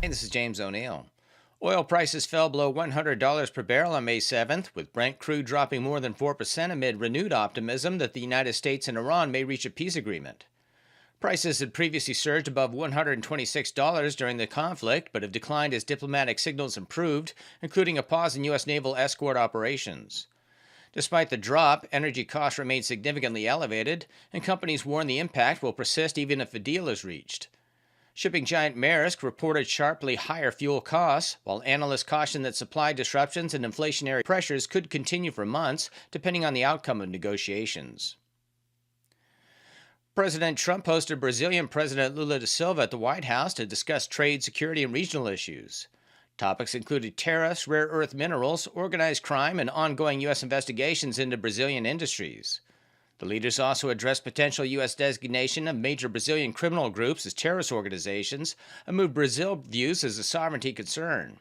Hey, this is James O'Neill. Oil prices fell below $100 per barrel on May 7th, with Brent crude dropping more than 4% amid renewed optimism that the United States and Iran may reach a peace agreement. Prices had previously surged above $126 during the conflict, but have declined as diplomatic signals improved, including a pause in U.S. naval escort operations. Despite the drop, energy costs remain significantly elevated, and companies warn the impact will persist even if a deal is reached. Shipping giant Maersk reported sharply higher fuel costs, while analysts caution that supply disruptions and inflationary pressures could continue for months, depending on the outcome of negotiations. President Trump hosted Brazilian President Lula da Silva at the White House to discuss trade, security, and regional issues. Topics included tariffs, rare earth minerals, organized crime, and ongoing U.S. investigations into Brazilian industries. The leaders also addressed potential U.S. designation of major Brazilian criminal groups as terrorist organizations, a move Brazil views as a sovereignty concern.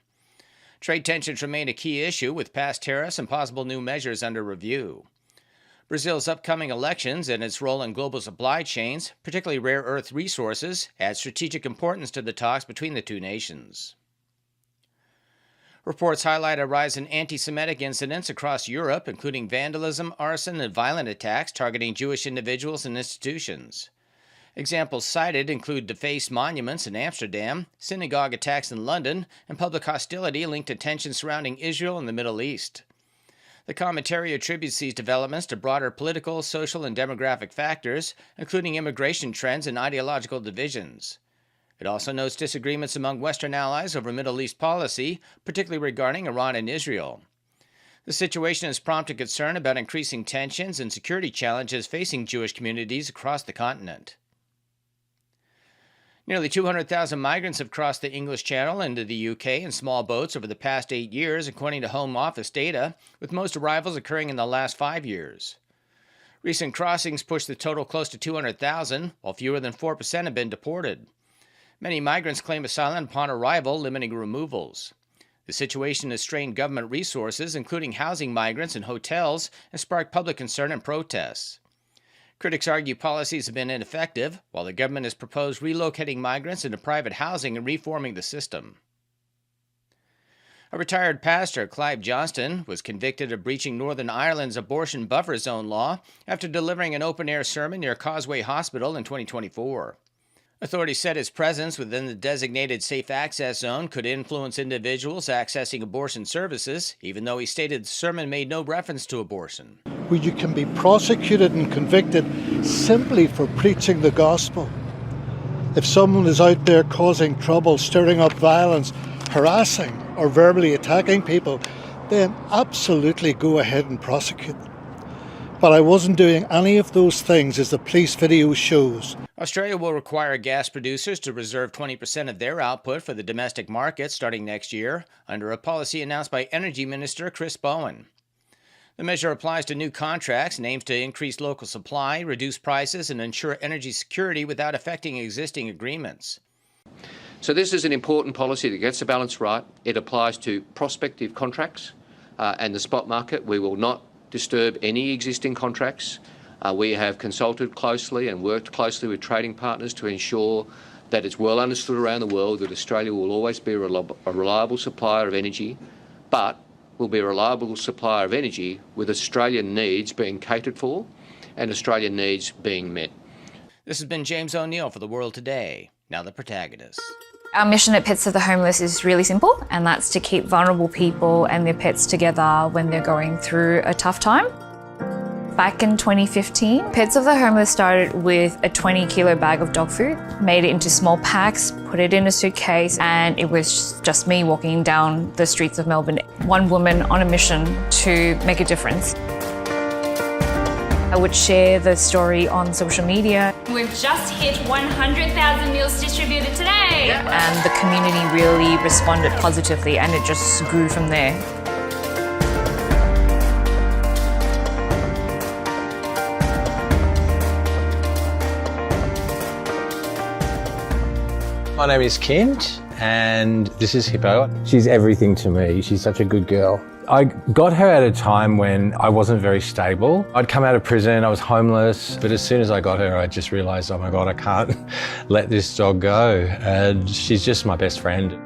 Trade tensions remain a key issue, with past tariffs and possible new measures under review. Brazil's upcoming elections and its role in global supply chains, particularly rare earth resources, add strategic importance to the talks between the two nations. Reports highlight a rise in anti-Semitic incidents across Europe, including vandalism, arson, and violent attacks targeting Jewish individuals and institutions. Examples cited include defaced monuments in Amsterdam, synagogue attacks in London, and public hostility linked to tensions surrounding Israel and the Middle East. The commentary attributes these developments to broader political, social, and demographic factors, including immigration trends and ideological divisions. It also notes disagreements among Western allies over Middle East policy, particularly regarding Iran and Israel. The situation has prompted concern about increasing tensions and security challenges facing Jewish communities across the continent. Nearly 200,000 migrants have crossed the English Channel into the UK in small boats over the past 8 years, according to Home Office data, with most arrivals occurring in the last 5 years. Recent crossings pushed the total close to 200,000, while fewer than 4% have been deported. Many migrants claim asylum upon arrival, limiting removals. The situation has strained government resources, including housing migrants and hotels, and sparked public concern and protests. Critics argue policies have been ineffective, while the government has proposed relocating migrants into private housing and reforming the system. A retired pastor, Clive Johnston, was convicted of breaching Northern Ireland's abortion buffer zone law after delivering an open-air sermon near Causeway Hospital in 2024. Authorities said his presence within the designated safe access zone could influence individuals accessing abortion services, even though he stated the sermon made no reference to abortion. Where you can be prosecuted and convicted simply for preaching the gospel. If someone is out there causing trouble, stirring up violence, harassing or verbally attacking people, then absolutely go ahead and prosecute them. But I wasn't doing any of those things, as the police video shows. Australia will require gas producers to reserve 20% of their output for the domestic market starting next year, under a policy announced by Energy Minister Chris Bowen. The measure applies to new contracts and aims to increase local supply, reduce prices, and ensure energy security without affecting existing agreements. So this is an important policy that gets the balance right. It applies to prospective contracts and the spot market. We will not disturb any existing contracts. We have consulted closely and worked closely with trading partners to ensure that it's well understood around the world that Australia will always be a reliable supplier of energy, but will be a reliable supplier of energy with Australian needs being catered for and Australian needs being met. This has been James O'Neill for The World Today. Now the protagonists. Our mission at Pets of the Homeless is really simple, and that's to keep vulnerable people and their pets together when they're going through a tough time. Back in 2015, Pets of the Homeless started with a 20-kilo bag of dog food, made it into small packs, put it in a suitcase, and it was just me walking down the streets of Melbourne. One woman on a mission to make a difference. I would share the story on social media. We've just hit 100,000 meals distributed today. And the community really responded positively, and it just grew from there. My name is Kent, and this is Hippo. She's everything to me. She's such a good girl. I got her at a time when I wasn't very stable. I'd come out of prison, I was homeless, but as soon as I got her, I just realized, oh my God, I can't let this dog go. And she's just my best friend.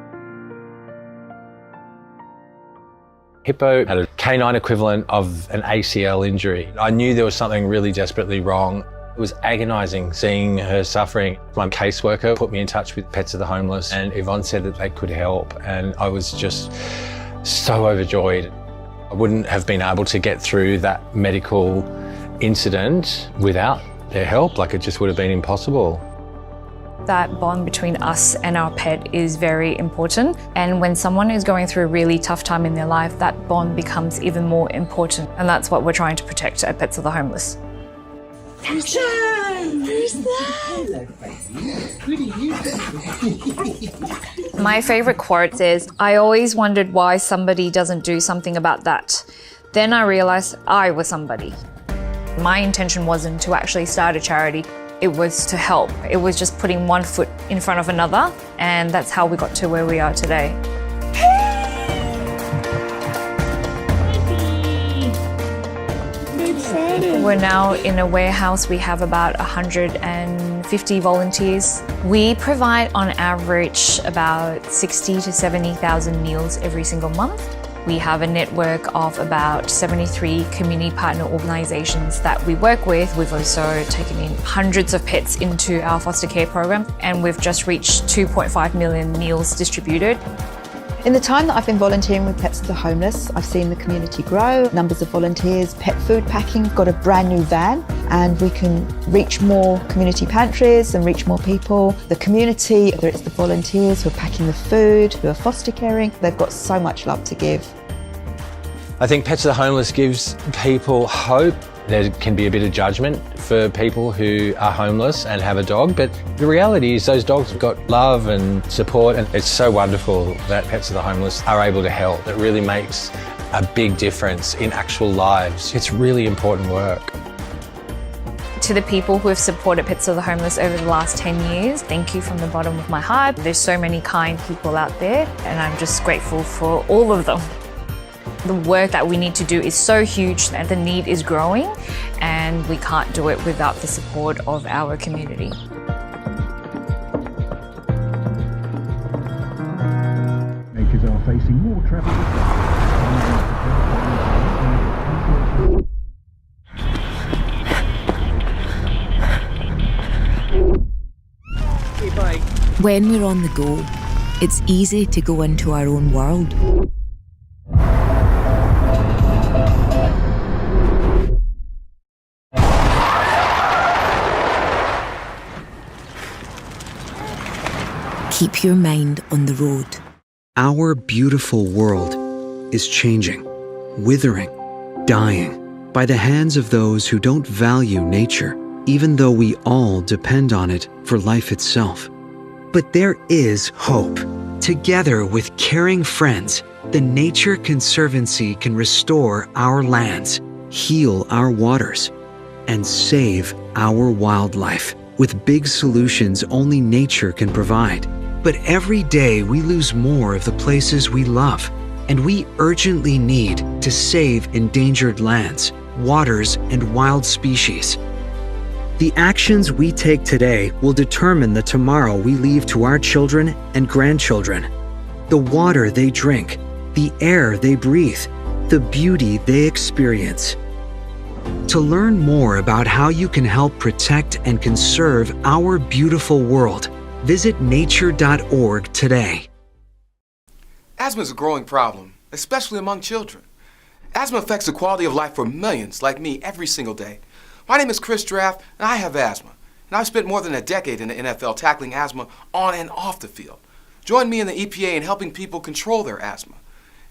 Hippo had a canine equivalent of an ACL injury. I knew there was something really desperately wrong. It was agonising seeing her suffering. My caseworker put me in touch with Pets of the Homeless, and Yvonne said that they could help, and I was just so overjoyed. I wouldn't have been able to get through that medical incident without their help. Like, it just would have been impossible. That bond between us and our pet is very important. And when someone is going through a really tough time in their life, that bond becomes even more important. And that's what we're trying to protect at Pets of the Homeless. Who's that? My favourite quote is, "I always wondered why somebody doesn't do something about that. Then I realised I was somebody." My intention wasn't to actually start a charity. It was to help. It was just putting one foot in front of another, and that's how we got to where we are today. We're now in a warehouse. We have about 150 volunteers. We provide on average about 60 to 70,000 meals every single month. We have a network of about 73 community partner organisations that we work with. We've also taken in hundreds of pets into our foster care program, and we've just reached 2.5 million meals distributed. In the time that I've been volunteering with Pets of the Homeless, I've seen the community grow, numbers of volunteers, pet food packing, got a brand new van, and we can reach more community pantries and reach more people. The community, whether it's the volunteers who are packing the food, who are foster caring, they've got so much love to give. I think Pets of the Homeless gives people hope. There can be a bit of judgment for people who are homeless and have a dog, but the reality is those dogs have got love and support, and it's so wonderful that Pets of the Homeless are able to help. It really makes a big difference in actual lives. It's really important work. To the people who have supported Pets of the Homeless over the last 10 years, thank you from the bottom of my heart. There's so many kind people out there, and I'm just grateful for all of them. The work that we need to do is so huge and the need is growing, and we can't do it without the support of our community. Makers are facing more travel. When we're on the go, it's easy to go into our own world. Keep your mind on the road. Our beautiful world is changing, withering, dying by the hands of those who don't value nature, even though we all depend on it for life itself. But there is hope. Together with caring friends, the Nature Conservancy can restore our lands, heal our waters, and save our wildlife with big solutions only nature can provide. But every day we lose more of the places we love, and we urgently need to save endangered lands, waters, and wild species. The actions we take today will determine the tomorrow we leave to our children and grandchildren. The water they drink, the air they breathe, the beauty they experience. To learn more about how you can help protect and conserve our beautiful world, visit nature.org today. Asthma is a growing problem, especially among children. Asthma affects the quality of life for millions like me every single day. My name is Chris Draft, and I have asthma. And I've spent more than a decade in the NFL tackling asthma on and off the field. Join me in the EPA in helping people control their asthma.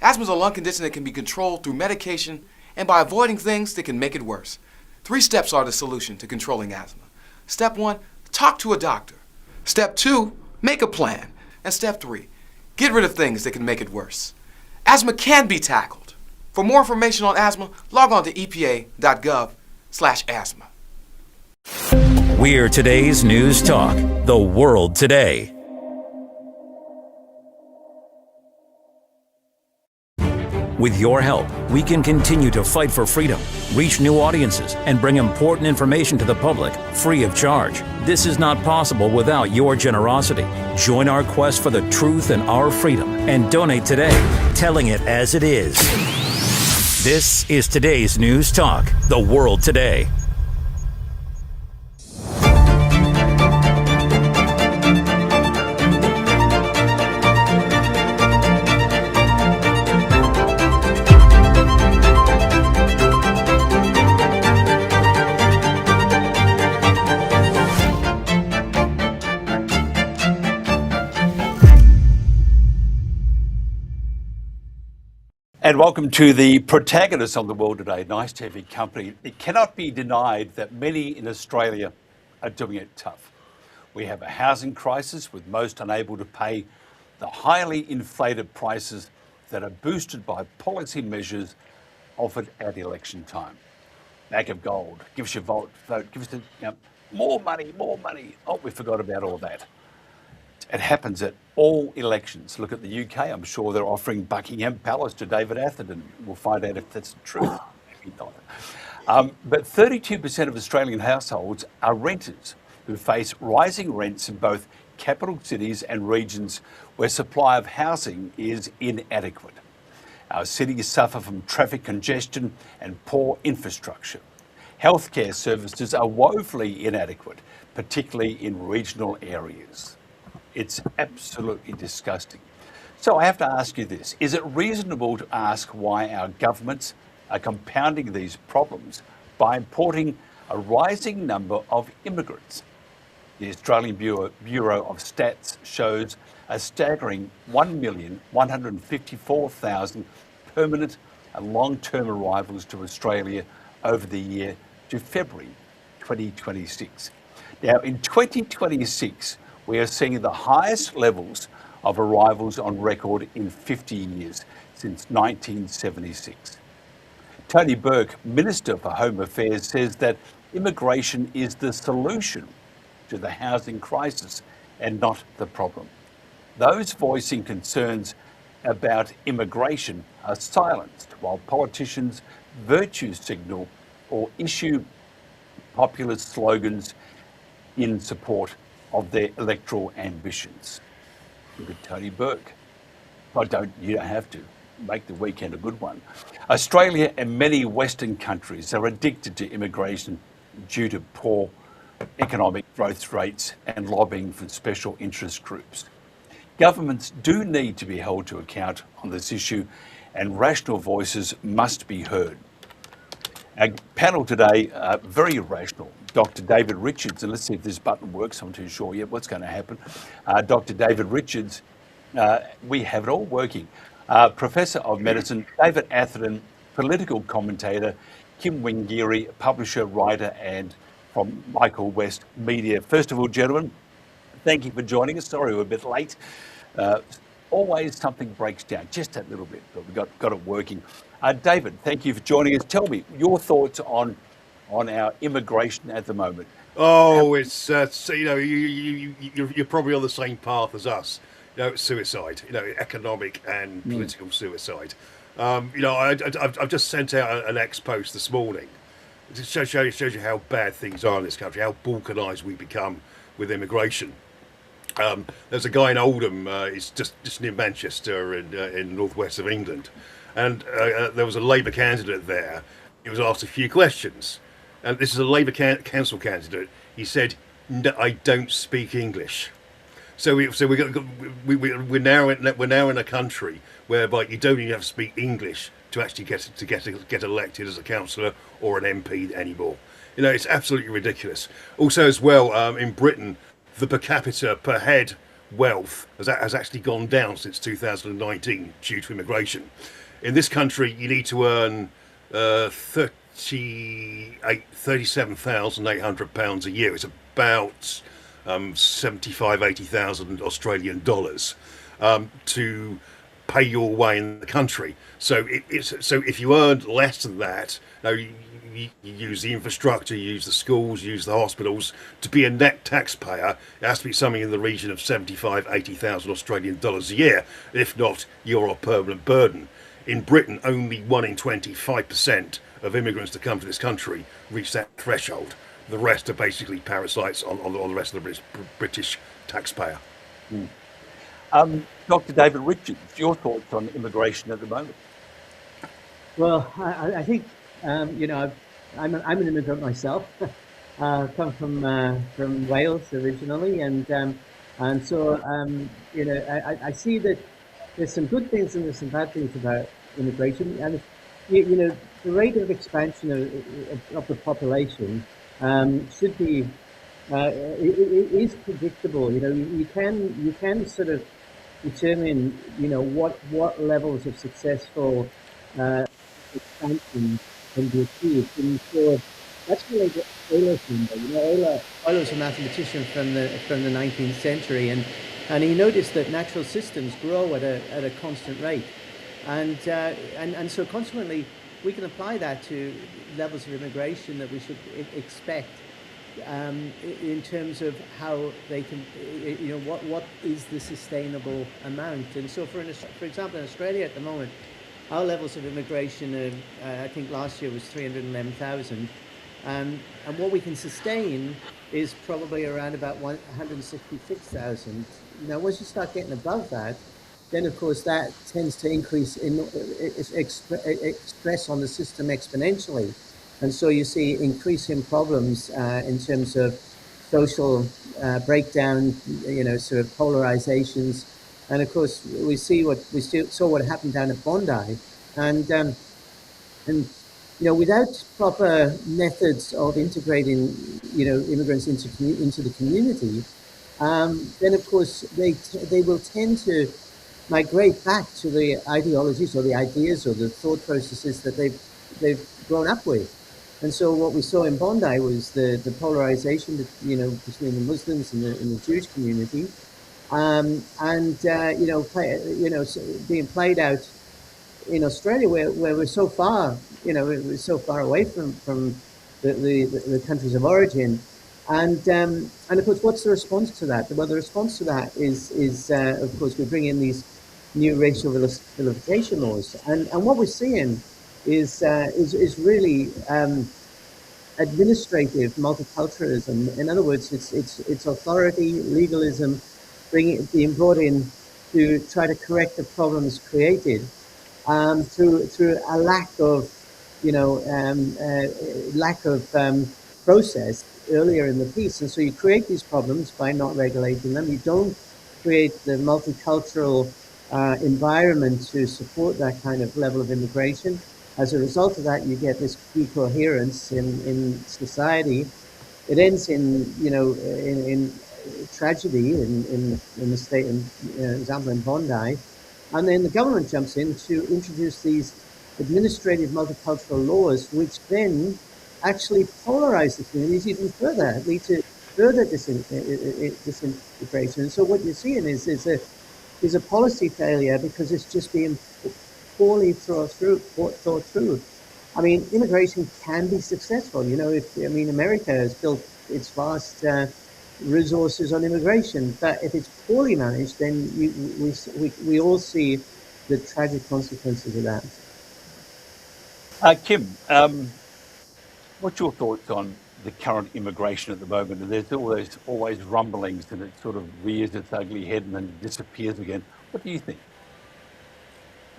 Asthma is a lung condition that can be controlled through medication and by avoiding things that can make it worse. 3 steps are the solution to controlling asthma. Step 1, talk to a doctor. Step 2, make a plan. And step 3, get rid of things that can make it worse. Asthma can be tackled. For more information on asthma, log on to epa.gov/asthma. We're today's News Talk, the world today. With your help, we can continue to fight for freedom, reach new audiences, and bring important information to the public free of charge. This is not possible without your generosity. Join our quest for the truth and our freedom and donate today, telling it as it is. This is today's News Talk, The World Today. And welcome to the Protagonists on the World Today. Nice to have your company. It cannot be denied that many in Australia are doing it tough. We have a housing crisis with most unable to pay the highly inflated prices that are boosted by policy measures offered at election time. Bag of gold, give us your vote, give us more money. Oh, we forgot about all that. It happens at all elections. Look at the UK. I'm sure they're offering Buckingham Palace to David Atherton. We'll find out if that's the truth. Maybe not. But 32% of Australian households are renters who face rising rents in both capital cities and regions where supply of housing is inadequate. Our cities suffer from traffic congestion and poor infrastructure. Healthcare services are woefully inadequate, particularly in regional areas. It's absolutely disgusting. So I have to ask you this. Is it reasonable to ask why our governments are compounding these problems by importing a rising number of immigrants? The Australian Bureau of Stats shows a staggering 1,154,000 permanent and long-term arrivals to Australia over the year to February 2026. Now, in 2026, we are seeing the highest levels of arrivals on record in 50 years, since 1976. Tony Burke, Minister for Home Affairs, says that immigration is the solution to the housing crisis and not the problem. Those voicing concerns about immigration are silenced, while politicians virtue signal or issue populist slogans in support of their electoral ambitions. Look at Tony Burke. You don't have to. Make the weekend a good one. Australia and many Western countries are addicted to immigration due to poor economic growth rates and lobbying from special interest groups. Governments do need to be held to account on this issue, and rational voices must be heard. Our panel today, very rational. Dr. David Richards, and let's see if this button works. I'm not too sure yet what's going to happen. Dr. David Richards, we have it all working. Professor of Medicine, David Atherton, political commentator, Kim Wingiri, publisher, writer, and from Michael West Media. First of all, gentlemen, thank you for joining us. Sorry we're a bit late. Always something breaks down, just that little bit, but we got it working. David, thank you for joining us. Tell me your thoughts on our immigration at the moment. Oh, it's you're probably on the same path as us. It's suicide. Economic and political suicide. I've just sent out an ex post this morning. It shows you how bad things are in this country, how balkanised we become with immigration. There's a guy in Oldham, he's just near Manchester in northwest of England, and there was a Labour candidate there. He was asked a few questions. And this is a Labour council candidate. He said, "No, I don't speak English." So we're now in a country whereby you don't even have to speak English to actually get elected as a councillor or an MP anymore. It's absolutely ridiculous. Also, as well, in Britain, the per capita per head wealth has actually gone down since 2019 due to immigration. In this country, you need to earn £37,800 a year. It's about 80,000 Australian dollars to pay your way in the country. So if you earned less than that, you use the infrastructure, you use the schools, you use the hospitals. To be a net taxpayer, it has to be something in the region of 80,000 Australian dollars a year. If not, you're a permanent burden. In Britain, only 1 in 25% of immigrants that come to this country reach that threshold. The rest are basically parasites on the rest of the British taxpayer. Dr. David Richards, your thoughts on immigration at the moment? Well, I think I'm an immigrant myself. Come from Wales originally, and so I see that there's some good things and there's some bad things about immigration, and the rate of expansion of the population should be it is predictable. You can sort of determine what levels of successful expansion can be achieved. And so that's really what Euler's number. Euler was a mathematician from the 19th century, and he noticed that natural systems grow at a constant rate, and so consequently we can apply that to levels of immigration that we should expect. In terms of how they can, what is the sustainable amount? And so, for example, in Australia at the moment, our levels of immigration, I think last year was 311,000, and what we can sustain is probably around about 166,000. Now, once you start getting above that, then of course that tends to increase stress on the system exponentially. And so you see increasing problems in terms of social breakdown, sort of polarizations, and of course we saw what happened down at Bondi, and without proper methods of integrating immigrants into the community, then of course they will tend to migrate back to the ideologies or the ideas or the thought processes that they've grown up with. And so what we saw in Bondi was the polarization, between the Muslims and the Jewish community, being played out in Australia, where we're so far, we're so far away from the countries of origin, and of course, what's the response to that? Well, the response to that is of course we bring in these new racial vilification laws, and what we're seeing is really administrative multiculturalism. In other words, it's authority, legalism, being brought in to try to correct the problems created through a lack of process earlier in the piece. And so you create these problems by not regulating them. You don't create the multicultural environment to support that kind of level of immigration. As a result of that, you get this decoherence in society. It ends in tragedy in the state, example in Bondi, and then the government jumps in to introduce these administrative multicultural laws, which then actually polarize the communities even further, lead to further disintegration. And so what you're seeing is a policy failure because it's just being poorly thought through. I mean, immigration can be successful. America has built its vast resources on immigration, but if it's poorly managed, then we all see the tragic consequences of that. Kim, what's your thoughts on the current immigration at the moment? And there's always rumblings, and it sort of rears its ugly head and then disappears again. What do you think?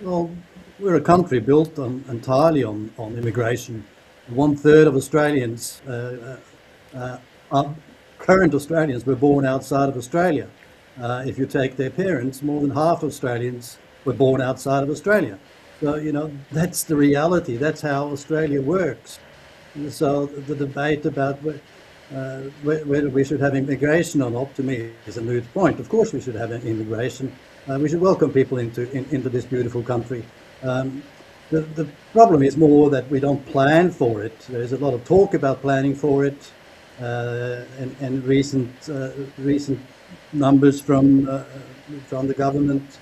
Well, we're a country built entirely on immigration. 1/3 of Australians, current Australians, were born outside of Australia. If you take their parents, more than half of Australians were born outside of Australia. So, that's the reality. That's how Australia works. And so the debate about whether we should have immigration or not, to me, is a moot point. Of course we should have immigration. We should welcome people into this beautiful country. The problem is more that we don't plan for it. There's a lot of talk about planning for it, and recent numbers from the government.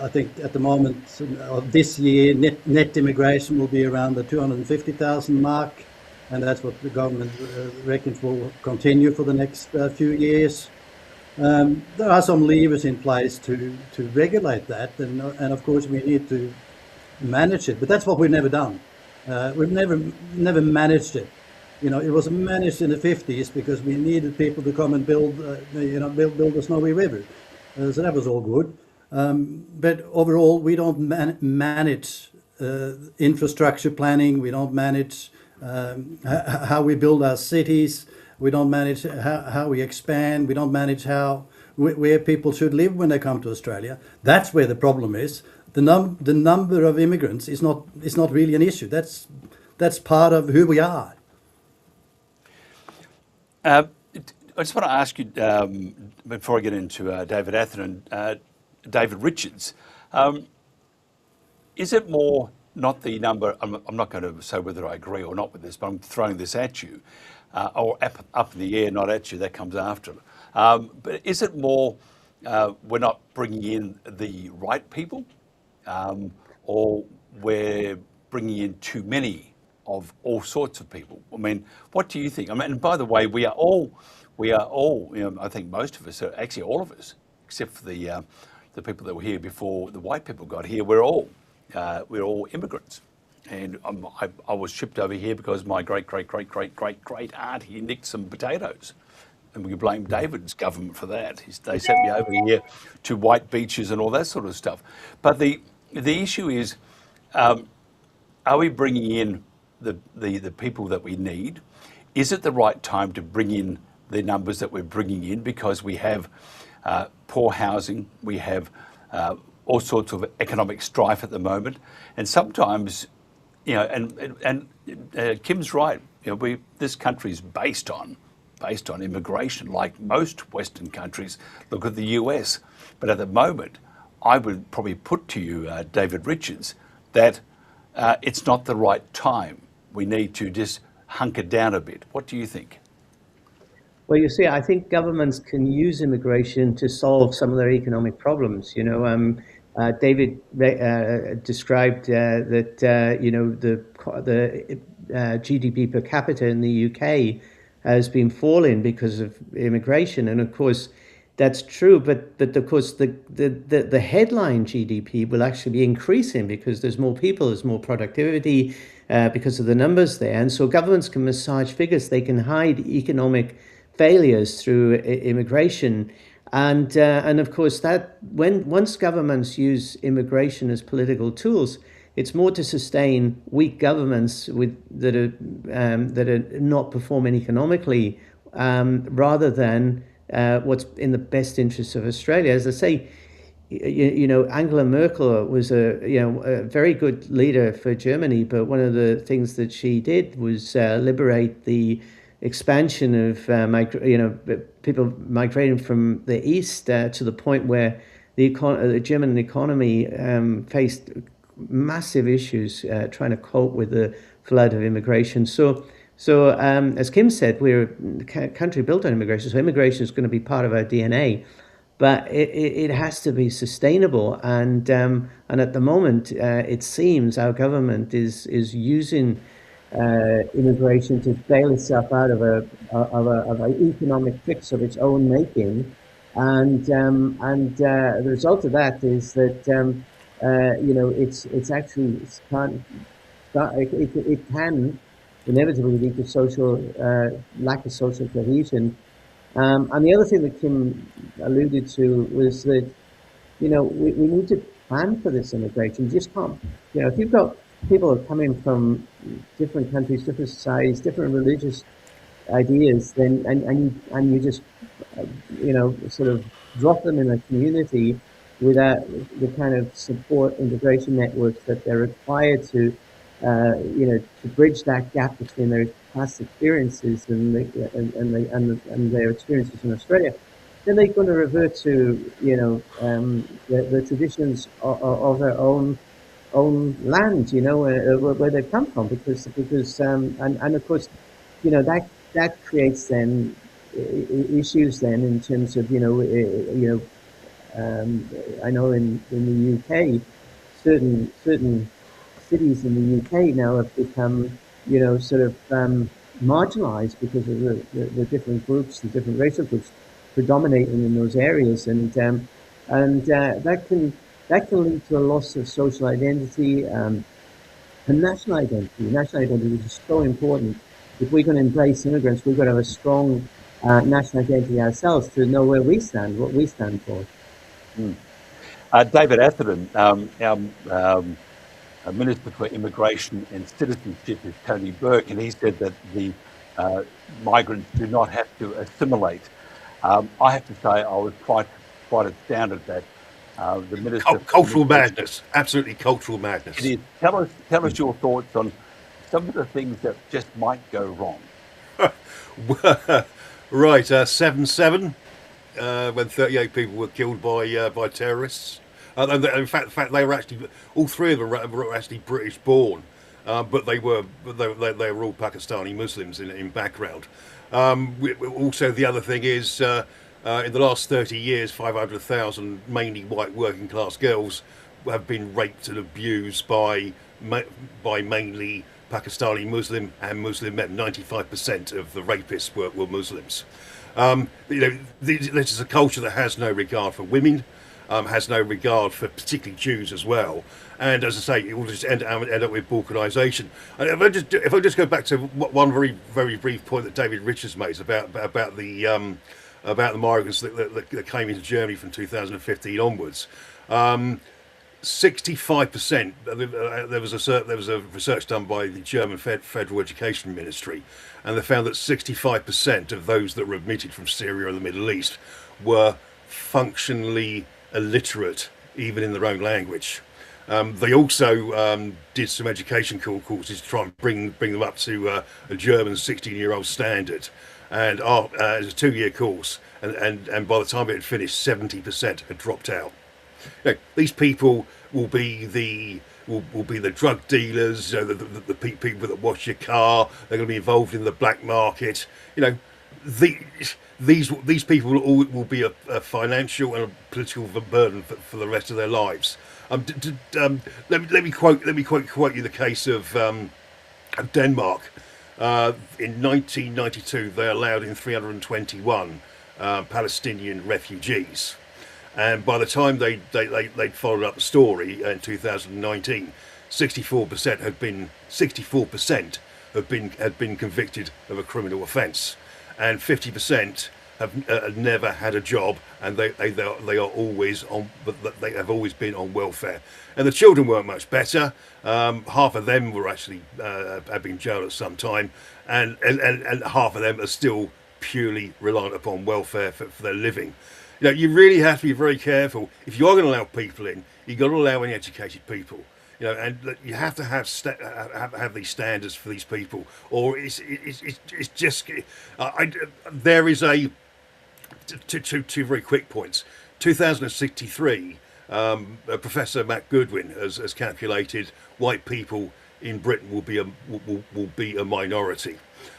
I think at the moment of this year, net immigration will be around the 250,000 mark, and that's what the government reckons will continue for the next few years. There are some levers in place to regulate that, and of course we need to manage it. But that's what we've never done. We've never managed it. It was managed in the 50s because we needed people to come and build the Snowy River. So that was all good. But overall, we don't manage infrastructure planning. We don't manage how we build our cities. We don't manage how we expand. We don't manage where people should live when they come to Australia. That's where the problem is. The number of immigrants is not really an issue. That's part of who we are. I just want to ask you, before I get into David Atherton, David Richards, is it more not the number, I'm not going to say whether I agree or not with this, but I'm throwing this at you, or up in the air, not at you, that comes after. But is it more we're not bringing in the right people, or we're bringing in too many of all sorts of people? I mean, what do you think? I mean, and by the way, we are all, I think most of us, actually all of us, except for the people that were here before the white people got here, we're all immigrants. And I was shipped over here because my great aunt here nicked some potatoes. And we can blame David's government for that. They sent me over here to white beaches and all that sort of stuff. But the issue is, are we bringing in the people that we need? Is it the right time to bring in the numbers that we're bringing in, because we have poor housing, we have all sorts of economic strife at the moment, and sometimes, and Kim's right. This country is based on immigration, like most Western countries. Look at the US. But at the moment, I would probably put to you, David Richards, that it's not the right time. We need to just hunker down a bit. What do you think? Well, you see, I think governments can use immigration to solve some of their economic problems. David described that the GDP per capita in the UK has been falling because of immigration, and of course that's true. But of course the headline GDP will actually be increasing because there's more people, there's more productivity because of the numbers there, and so governments can massage figures. They can hide economic failures through immigration. And of course, that once governments use immigration as political tools, it's more to sustain weak governments that are not performing economically, rather than what's in the best interests of Australia. As I say, Angela Merkel was a very good leader for Germany, but one of the things that she did was liberate the expansion of people migrating from the east to the point where the German economy faced massive issues trying to cope with the flood of immigration. So as Kim said, we're a country built on immigration, so immigration is going to be part of our DNA, but it has to be sustainable. And at the moment, it seems our government is using immigration to bail itself out of an economic fix of its own making, and the result of that is that it can inevitably lead to social lack of social cohesion. And the other thing that Kim alluded to was that we need to plan for this immigration. You just can't, if you've got people are coming from different countries, different societies, different religious ideas, then and you just sort of drop them in a community without the kind of support integration networks that they're required to bridge that gap between their past experiences and their experiences in Australia, then they're going to revert to the traditions of their own land, where they've come from, because and of course, that creates then issues then in terms of I know in the UK, certain cities in the UK now have become sort of marginalised because of the different groups, the different racial groups predominating in those areas, and that can lead to a loss of social identity and national identity. National identity is so important. If we're going to embrace immigrants, we've got to have a strong national identity ourselves to know where we stand, what we stand for. David Atherton, Minister for Immigration and Citizenship is Tony Burke, and he said that the migrants do not have to assimilate. I have to say I was quite astounded that the Minister... Cultural madness, absolutely cultural madness. It is. Tell us your thoughts on some of the things that just might go wrong. Right, 7/7, when 38 people were killed by terrorists. And in fact, they were actually, all three of them were actually British born, but they were all Pakistani Muslims in background. Also, the other thing is, in the last 30 years, 500,000 mainly white working class girls have been raped and abused by mainly Pakistani Muslim and Muslim men. 95% of the rapists were Muslims. This is a culture that has no regard for women, has no regard for particularly Jews as well. And as I say, it will just end up with balkanisation. If I just go back to one very brief point that David Richards made about the migrants that came into Germany from 2015 onwards. 65%. There was a research done by the German Federal Education Ministry, and they found that 65% of those that were admitted from Syria and the Middle East were functionally illiterate, even in their own language. They also did some education courses to try and bring them up to a German 16-year-old standard, and it was a 2-year course, and by the time it had finished, 70% had dropped out. These people will be the drug dealers, the people that wash your car. They're going to be involved in the black market. These people will be a financial and a political burden for the rest of their lives. Let me quote you the case of Denmark. In 1992, they allowed in 321 Palestinian refugees. And by the time they'd followed up the story in 2019, 64% had been convicted of a criminal offence, and 50% have never had a job, and they are always on, but they have always been on welfare. And the children weren't much better. Half of them were actually have been jailed at some time, and half of them are still purely reliant upon welfare for their living. You really have to be very careful. If you are going to allow people in, you've got to allow any educated people. And you have to have these standards for these people, or it's just. There is two very quick points. 2063, Professor Matt Goodwin has calculated white people in Britain will be a minority.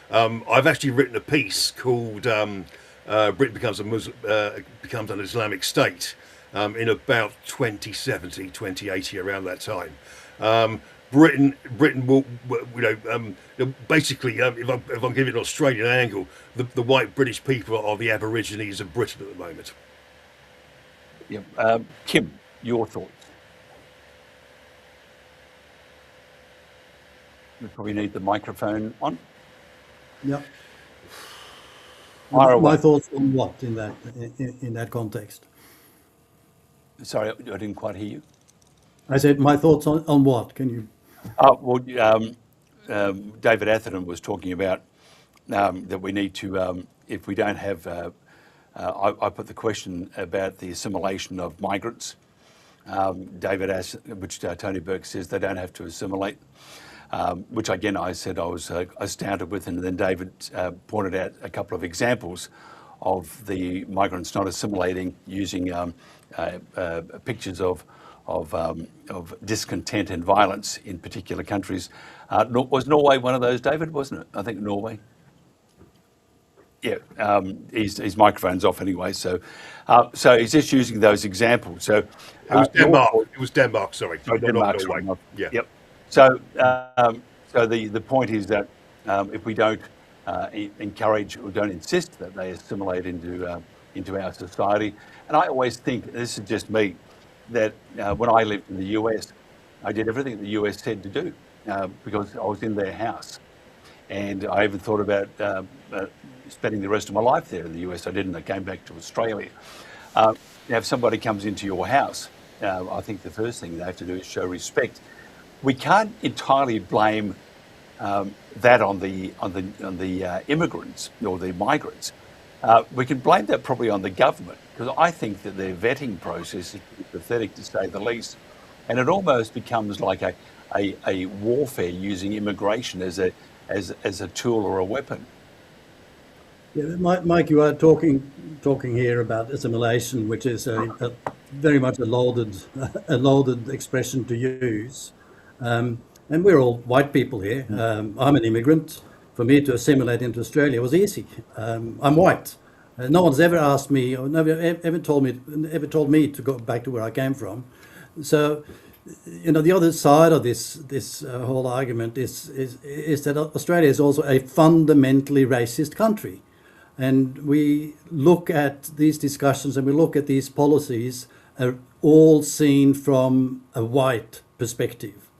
I've actually written a piece called. Britain becomes an Islamic state in about 2070, 2080, around that time. Britain will, basically, if I'm giving an Australian angle, the white British people are the Aborigines of Britain at the moment. Yeah, Kim, your thoughts? We probably need the microphone on. Yeah. My thoughts on what in that context? Sorry, I didn't quite hear you. I said my thoughts on what? Can you? David Atherton was talking about that we need to, if we don't have, I put the question about the assimilation of migrants. David asked, which Tony Burke says they don't have to assimilate. Which again I said I was astounded with, and then David pointed out a couple of examples of the migrants not assimilating using pictures of discontent and violence in particular countries. Was Norway one of those, David? Wasn't it? I think Norway. Yeah, his microphone's off anyway. So he's just using those examples. So it was Denmark. It was Denmark. Sorry, Denmark. Not Norway. Yeah. Yep. So the point is that if we don't encourage or don't insist that they assimilate into our society, and I always think, this is just me, that when I lived in the US, I did everything the US said to do because I was in their house, and I even thought about spending the rest of my life there in the US. I didn't. I came back to Australia. Now, if somebody comes into your house, I think the first thing they have to do is show respect. we can't entirely blame that on the immigrants or the migrants. We can blame that probably on the government, because I think that their vetting process is pathetic, to say the least, and it almost becomes like a warfare using immigration as a tool or a weapon. Yeah, Mike, you are talking here about assimilation, which is a very much a loaded expression to use. And we're all white people here. I'm an immigrant. For me to assimilate into Australia was easy. I'm white. No one's ever asked me, or never ever told me to go back to where I came from. So, the other side of this whole argument is that Australia is also a fundamentally racist country. And we look at these discussions and we look at these policies all seen from a white perspective.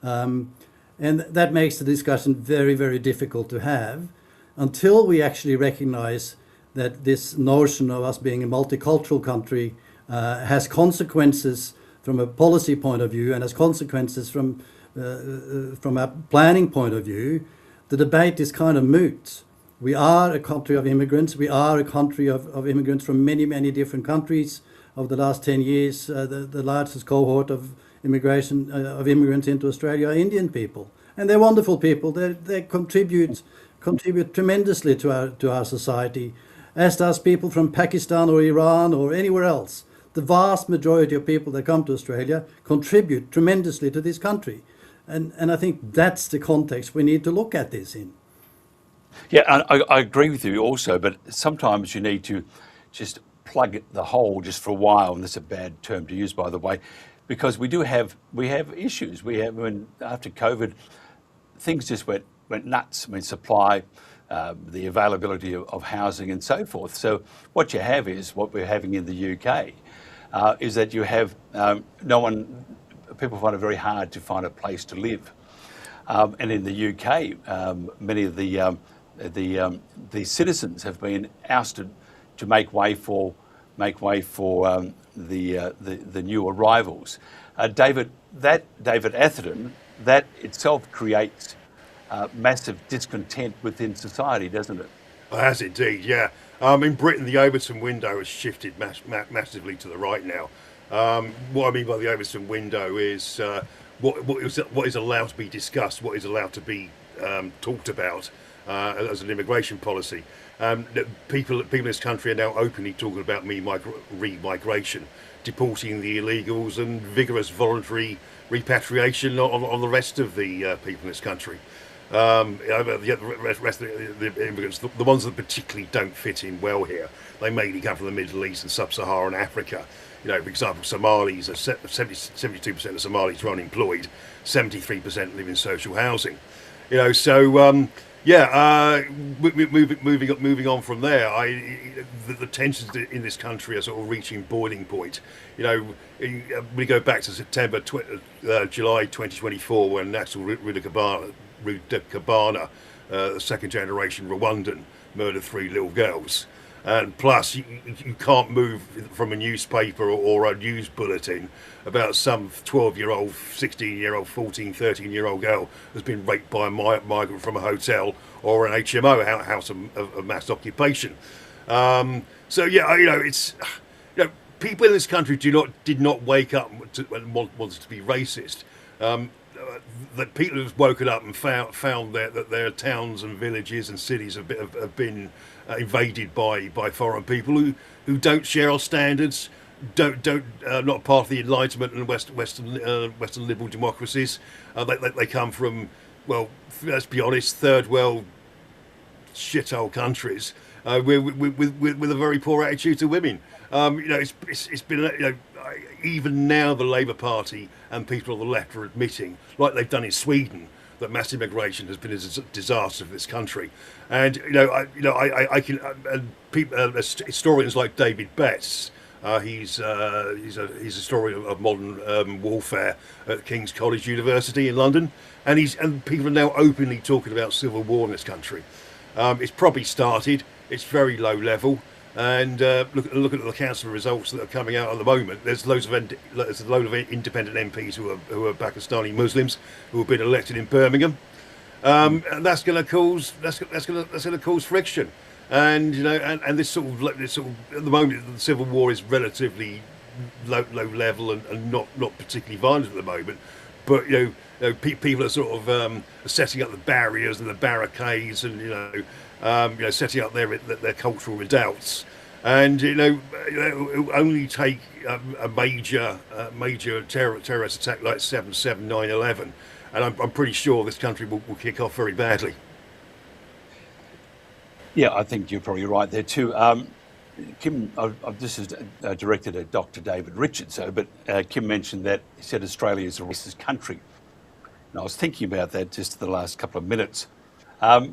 And that makes the discussion very, very difficult to have until we actually recognize that this notion of us being a multicultural country has consequences from a policy point of view and has consequences from a planning point of view. The debate is kind of moot. We are a country of immigrants. We are a country of immigrants from many, many different countries. Over the last 10 years, the largest cohort of immigrants into Australia are Indian people. And they're wonderful people. They contribute tremendously to our society, as does people from Pakistan or Iran or anywhere else. The vast majority of people that come to Australia contribute tremendously to this country. And I think that's the context we need to look at this in. Yeah, I agree with you also, but sometimes you need to just plug the hole just for a while, and that's a bad term to use, by the way, because we have issues. After COVID, things just went nuts. I mean, supply, the availability of housing and so forth. So what you have is what we're having in the UK, is that you have people find it very hard to find a place to live. And in the UK, many of the citizens have been ousted to make way for the new arrivals. David Atherton, that itself creates massive discontent within society, doesn't it? It has indeed, yeah. In Britain, the Overton window has shifted massively to the right now. What I mean by the Overton window is what is allowed to be discussed, what is allowed to be talked about as an immigration policy. People in this country are now openly talking about re-migration, deporting the illegals, and vigorous voluntary repatriation on the rest of the people in this country. The rest of the immigrants, the ones that particularly don't fit in well here, they mainly come from the Middle East and Sub-Saharan Africa. For example, Somalis, 72% of Somalis are unemployed, 73% live in social housing. Moving on from there, the tensions in this country are sort of reaching boiling point. We go back to July 2024, when National Rudakabana, the second generation Rwandan, murdered 3 little girls. And plus, you can't move from a newspaper or a news bulletin about some 12-year-old, 16-year-old, 14, 13-year-old girl has been raped by a migrant from a hotel or an HMO, house of mass occupation. It's people in this country did not wake up and wanted to be racist. That people have woken up and found that their towns and villages and cities have been invaded by foreign people who don't share our standards, not part of the Enlightenment and Western liberal democracies. They come from, well, let's be honest, third world shithole countries with a very poor attitude to women. It's been even now the Labour Party and people on the left are admitting, like they've done in Sweden, that mass immigration has been a disaster for this country. And historians like David Betts, he's a historian of modern warfare at King's College University in London, and people are now openly talking about civil war in this country. It's probably started. It's very low level. And look at the council results that are coming out at the moment. There's a load of independent MPs who are Pakistani Muslims who have been elected in Birmingham, and that's going to cause friction. And and this sort of at the moment the civil war is relatively low level and not particularly violent at the moment. But people are sort of setting up the barriers and the barricades, and setting up their cultural redoubts, and it'll only take a major terrorist attack like 7/7, 9/11, and I'm pretty sure this country will kick off very badly. Yeah, I think you're probably right there too. Kim, this is directed at Dr. David Richards, but Kim mentioned that he said Australia is a racist country. And I was thinking about that just the last couple of minutes. I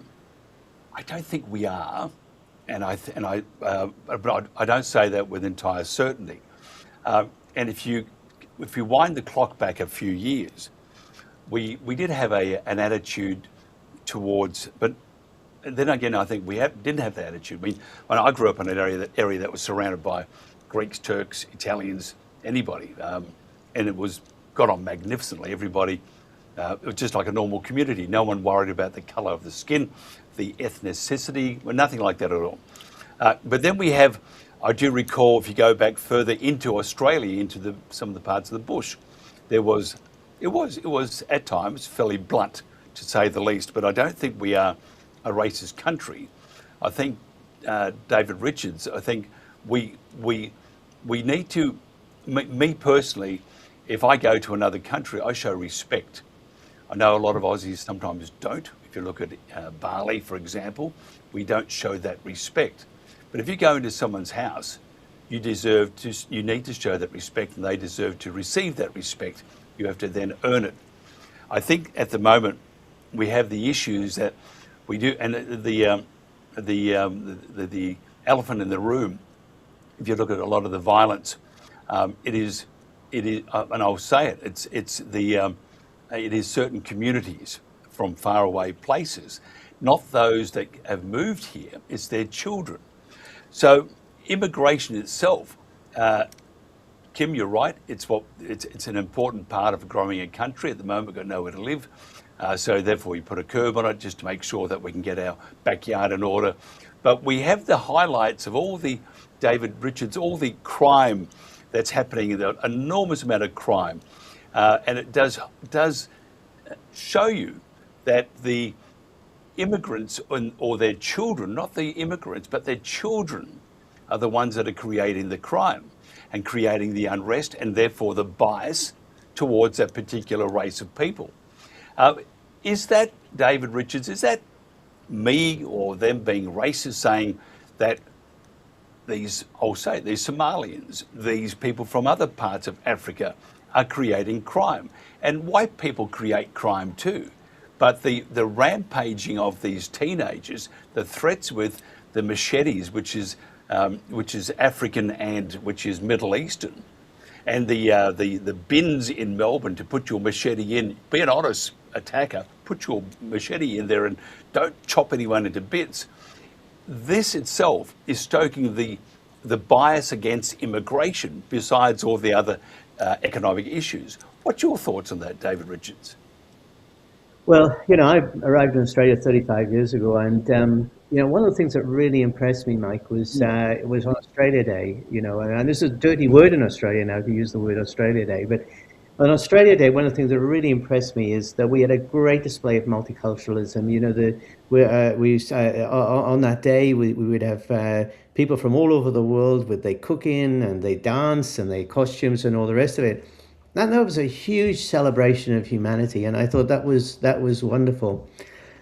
don't think we are, but I don't say that with entire certainty. And if you wind the clock back a few years, we did have an attitude towards, but then again, I think we didn't have that attitude. I mean, when I grew up in an area that was surrounded by Greeks, Turks, Italians, anybody, and it got on magnificently. Everybody, it was just like a normal community. No one worried about the colour of the skin, the ethnicity, nothing like that at all. But then I do recall, if you go back further into Australia, into some of the parts of the bush, it was at times fairly blunt, to say the least. But I don't think we are a racist country. I think David Richards, I think we need to, me personally, if I go to another country, I show respect. I know a lot of Aussies sometimes don't. If you look at Bali, for example, we don't show that respect. But if you go into someone's house, you need to show that respect, and they deserve to receive that respect. You have to then earn it. I think at the moment we have the issues that we do, and the elephant in the room. If you look at a lot of the violence, it is, and I'll say it. It is certain communities from faraway places, not those that have moved here. It's their children. So immigration itself, Kim, you're right. It's an important part of growing a country. At the moment, we've got nowhere to live. So therefore we put a curb on it just to make sure that we can get our backyard in order. But we have the highlights of all the, David Richards, all the crime that's happening, the enormous amount of crime. And it does show you that the immigrants or their children, not the immigrants, but their children are the ones that are creating the crime and creating the unrest and therefore the bias towards that particular race of people. Is that, David Richards, is that me or them being racist, saying that these Somalians, these people from other parts of Africa are creating crime? And white people create crime too. But the rampaging of these teenagers, the threats with the machetes, which is African and which is Middle Eastern, and the bins in Melbourne to put your machete in, be an honest attacker, put your machete in there and don't chop anyone into bits. This itself is stoking the bias against immigration, besides all the other economic issues. What's your thoughts on that, David Richards? Well, I arrived in Australia 35 years ago, and one of the things that really impressed me, Mike, was it was on Australia Day, and this is a dirty word in Australia now to use the word Australia Day, but on Australia Day, one of the things that really impressed me is that we had a great display of multiculturalism. On that day, we would have people from all over the world with their cooking and their dance and their costumes and all the rest of it. And that was a huge celebration of humanity, and I thought that was wonderful.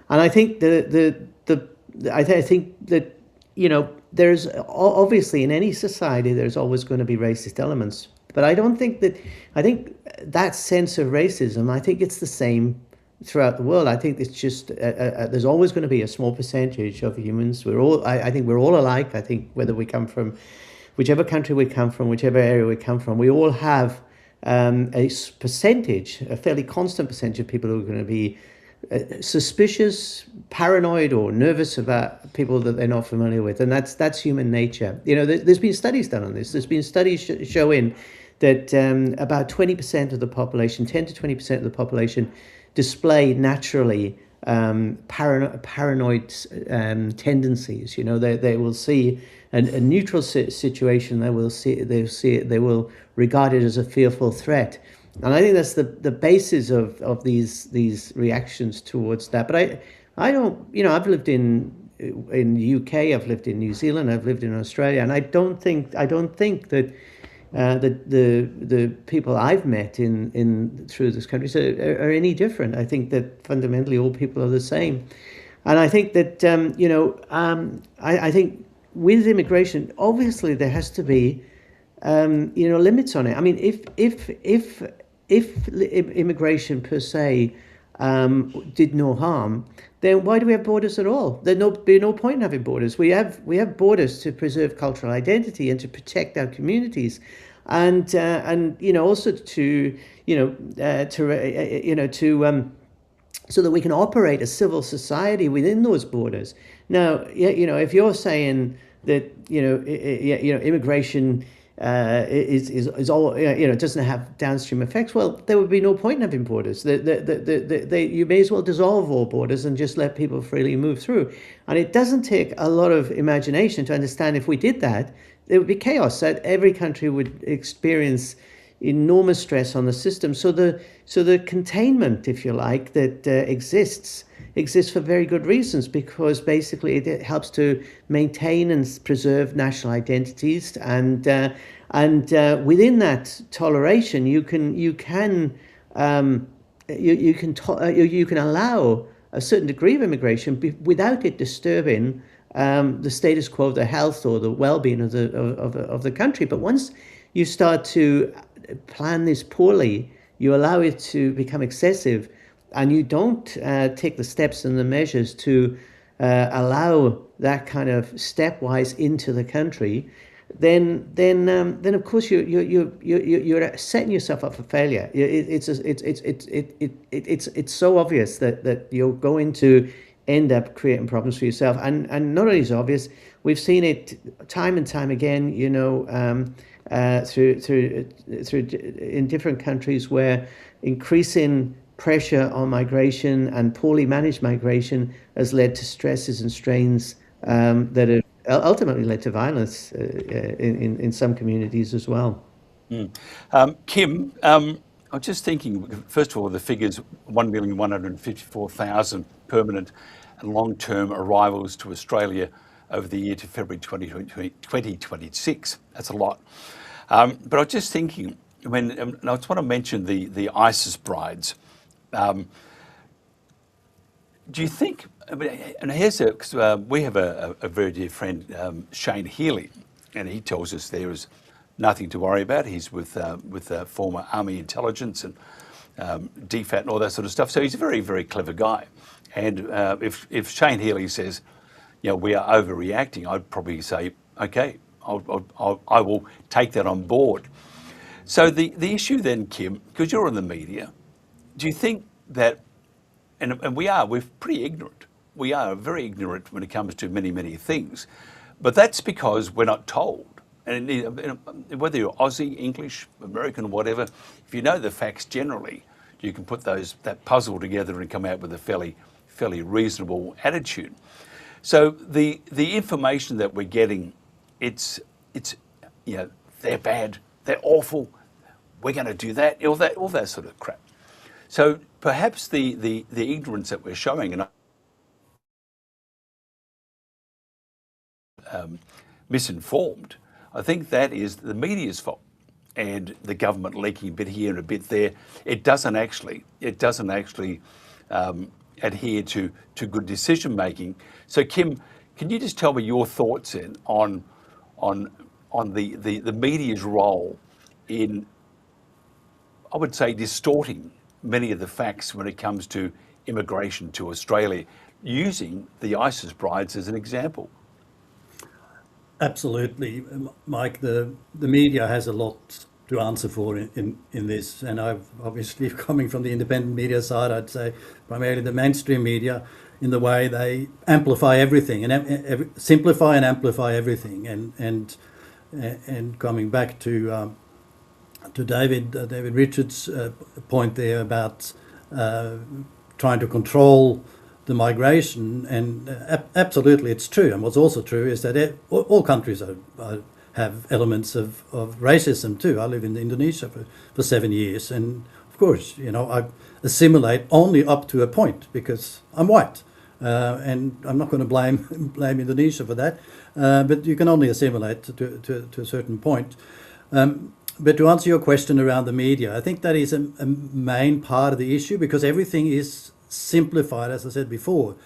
And I think I think that there's obviously in any society there's always going to be racist elements, but I think that sense of racism, I think it's the same throughout the world. I think it's just there's always going to be a small percentage of humans. I think we're all alike. I think whether we come from whichever country we come from, whichever area we come from, we all have a fairly constant percentage of people who are going to be suspicious, paranoid, or nervous about people that they're not familiar with, and that's human nature. There's been studies done on this. There's been studies showing that about 20% of the population, 10 to 20% of the population, display naturally paranoid tendencies. They will see a neutral situation. They will regard it as a fearful threat. And I think that's the basis of these reactions towards that. But I don't, I've lived in the UK, I've lived in New Zealand, I've lived in Australia, and I don't think that the people I've met through this country are any different. I think that fundamentally all people are the same, and I think that I think with immigration, obviously there has to be limits on it. I mean, if immigration per se did no harm, then why do we have borders at all? There'd be no point in having borders. We have borders to preserve cultural identity and to protect our communities, and also to so that we can operate a civil society within those borders. Now, if you're saying that immigration is all doesn't have downstream effects, well, there would be no point in having borders. You may as well dissolve all borders and just let people freely move through. And it doesn't take a lot of imagination to understand if we did that, there would be chaos. That every country would experience enormous stress on the system. So the containment, if you like, that exists for very good reasons, because basically it helps to maintain and preserve national identities, and within that toleration you can allow a certain degree of immigration without it disturbing the status quo, the health or the well-being of the country. But once you start to plan this poorly, you allow it to become excessive, and you don't take the steps and the measures to allow that kind of stepwise into the country, then of course you're setting yourself up for failure. It's so obvious that you're going to end up creating problems for yourself, and not only is it obvious, we've seen it time and time again. Through in different countries where increasing pressure on migration and poorly managed migration has led to stresses and strains that have ultimately led to violence in some communities as well. Kim, I'm just thinking, first of all, the figures, 1,154,000 permanent and long-term arrivals to Australia over the year to February 2026. That's a lot. But I was just thinking, I just want to mention the ISIS brides. Do you think, and here's because we have a very dear friend, Shane Healy, and he tells us there is nothing to worry about. He's with former Army intelligence and DFAT and all that sort of stuff. So he's a very, very clever guy. And if Shane Healy says, we are overreacting, I'd probably say, okay, I will take that on board. So the issue then, Kim, because you're in the media, do you think that, and we're pretty ignorant. We are very ignorant when it comes to many, many things, but that's because we're not told. And whether you're Aussie, English, American, whatever, if you know the facts generally, you can put that puzzle together and come out with a fairly reasonable attitude. So the information that we're getting, it's they're bad, they're awful, we're going to do that, all that sort of crap. So perhaps the ignorance that we're showing and misinformed, I think that is the media's fault, and the government leaking a bit here and a bit there. It doesn't actually adhere to good decision making. So Kim, can you just tell me your thoughts then on the media's role in, I would say, distorting many of the facts when it comes to immigration to Australia, using the ISIS brides as an example? Absolutely, Mike. The media has a lot to answer for in this. And I've obviously, coming from the independent media side, I'd say primarily the mainstream media, in the way they amplify everything and simplify and amplify everything. And coming back to David Richards' point there about trying to control the migration, and absolutely it's true. And what's also true is that all countries have elements of racism too. I live in Indonesia for 7 years, and of course, I assimilate only up to a point because I'm white, and I'm not going to blame Indonesia for that. But you can only assimilate to a certain point. But to answer your question around the media, I think that is a main part of the issue, because everything is simplified, as I said before.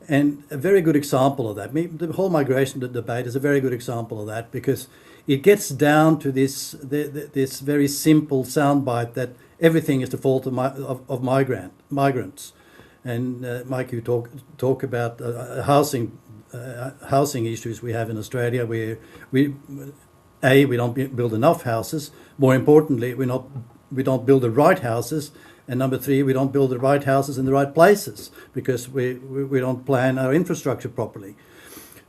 And a very good example of that, the whole migration debate is a very good example of that, because it gets down to this very simple soundbite that everything is the fault of migrants. And Mike, you talk about housing issues we have in Australia, where we don't build enough houses. More importantly, we don't build the right houses. And number three, we don't build the right houses in the right places because we don't plan our infrastructure properly.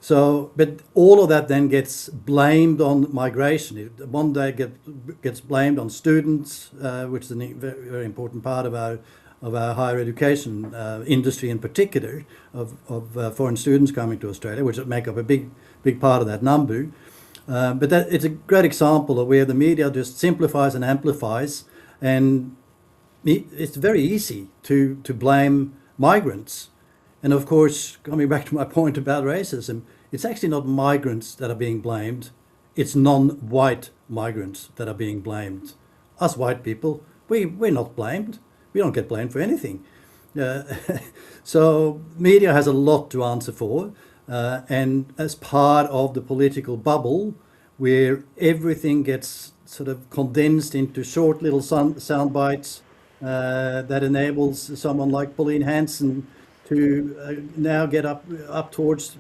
So, but all of that then gets blamed on migration. One day gets blamed on students, which is a very, very important part of our higher education industry in particular, of foreign students coming to Australia, which make up a big part of that number. But it's a great example of where the media just simplifies and amplifies, and it's very easy to blame migrants. And of course, coming back to my point about racism, it's actually not migrants that are being blamed, it's non-white migrants that are being blamed. Us white people, we're not blamed. We don't get blamed for anything. So media has a lot to answer for. And as part of the political bubble, where everything gets sort of condensed into short little sound bites, that enables someone like Pauline Hanson to now get up towards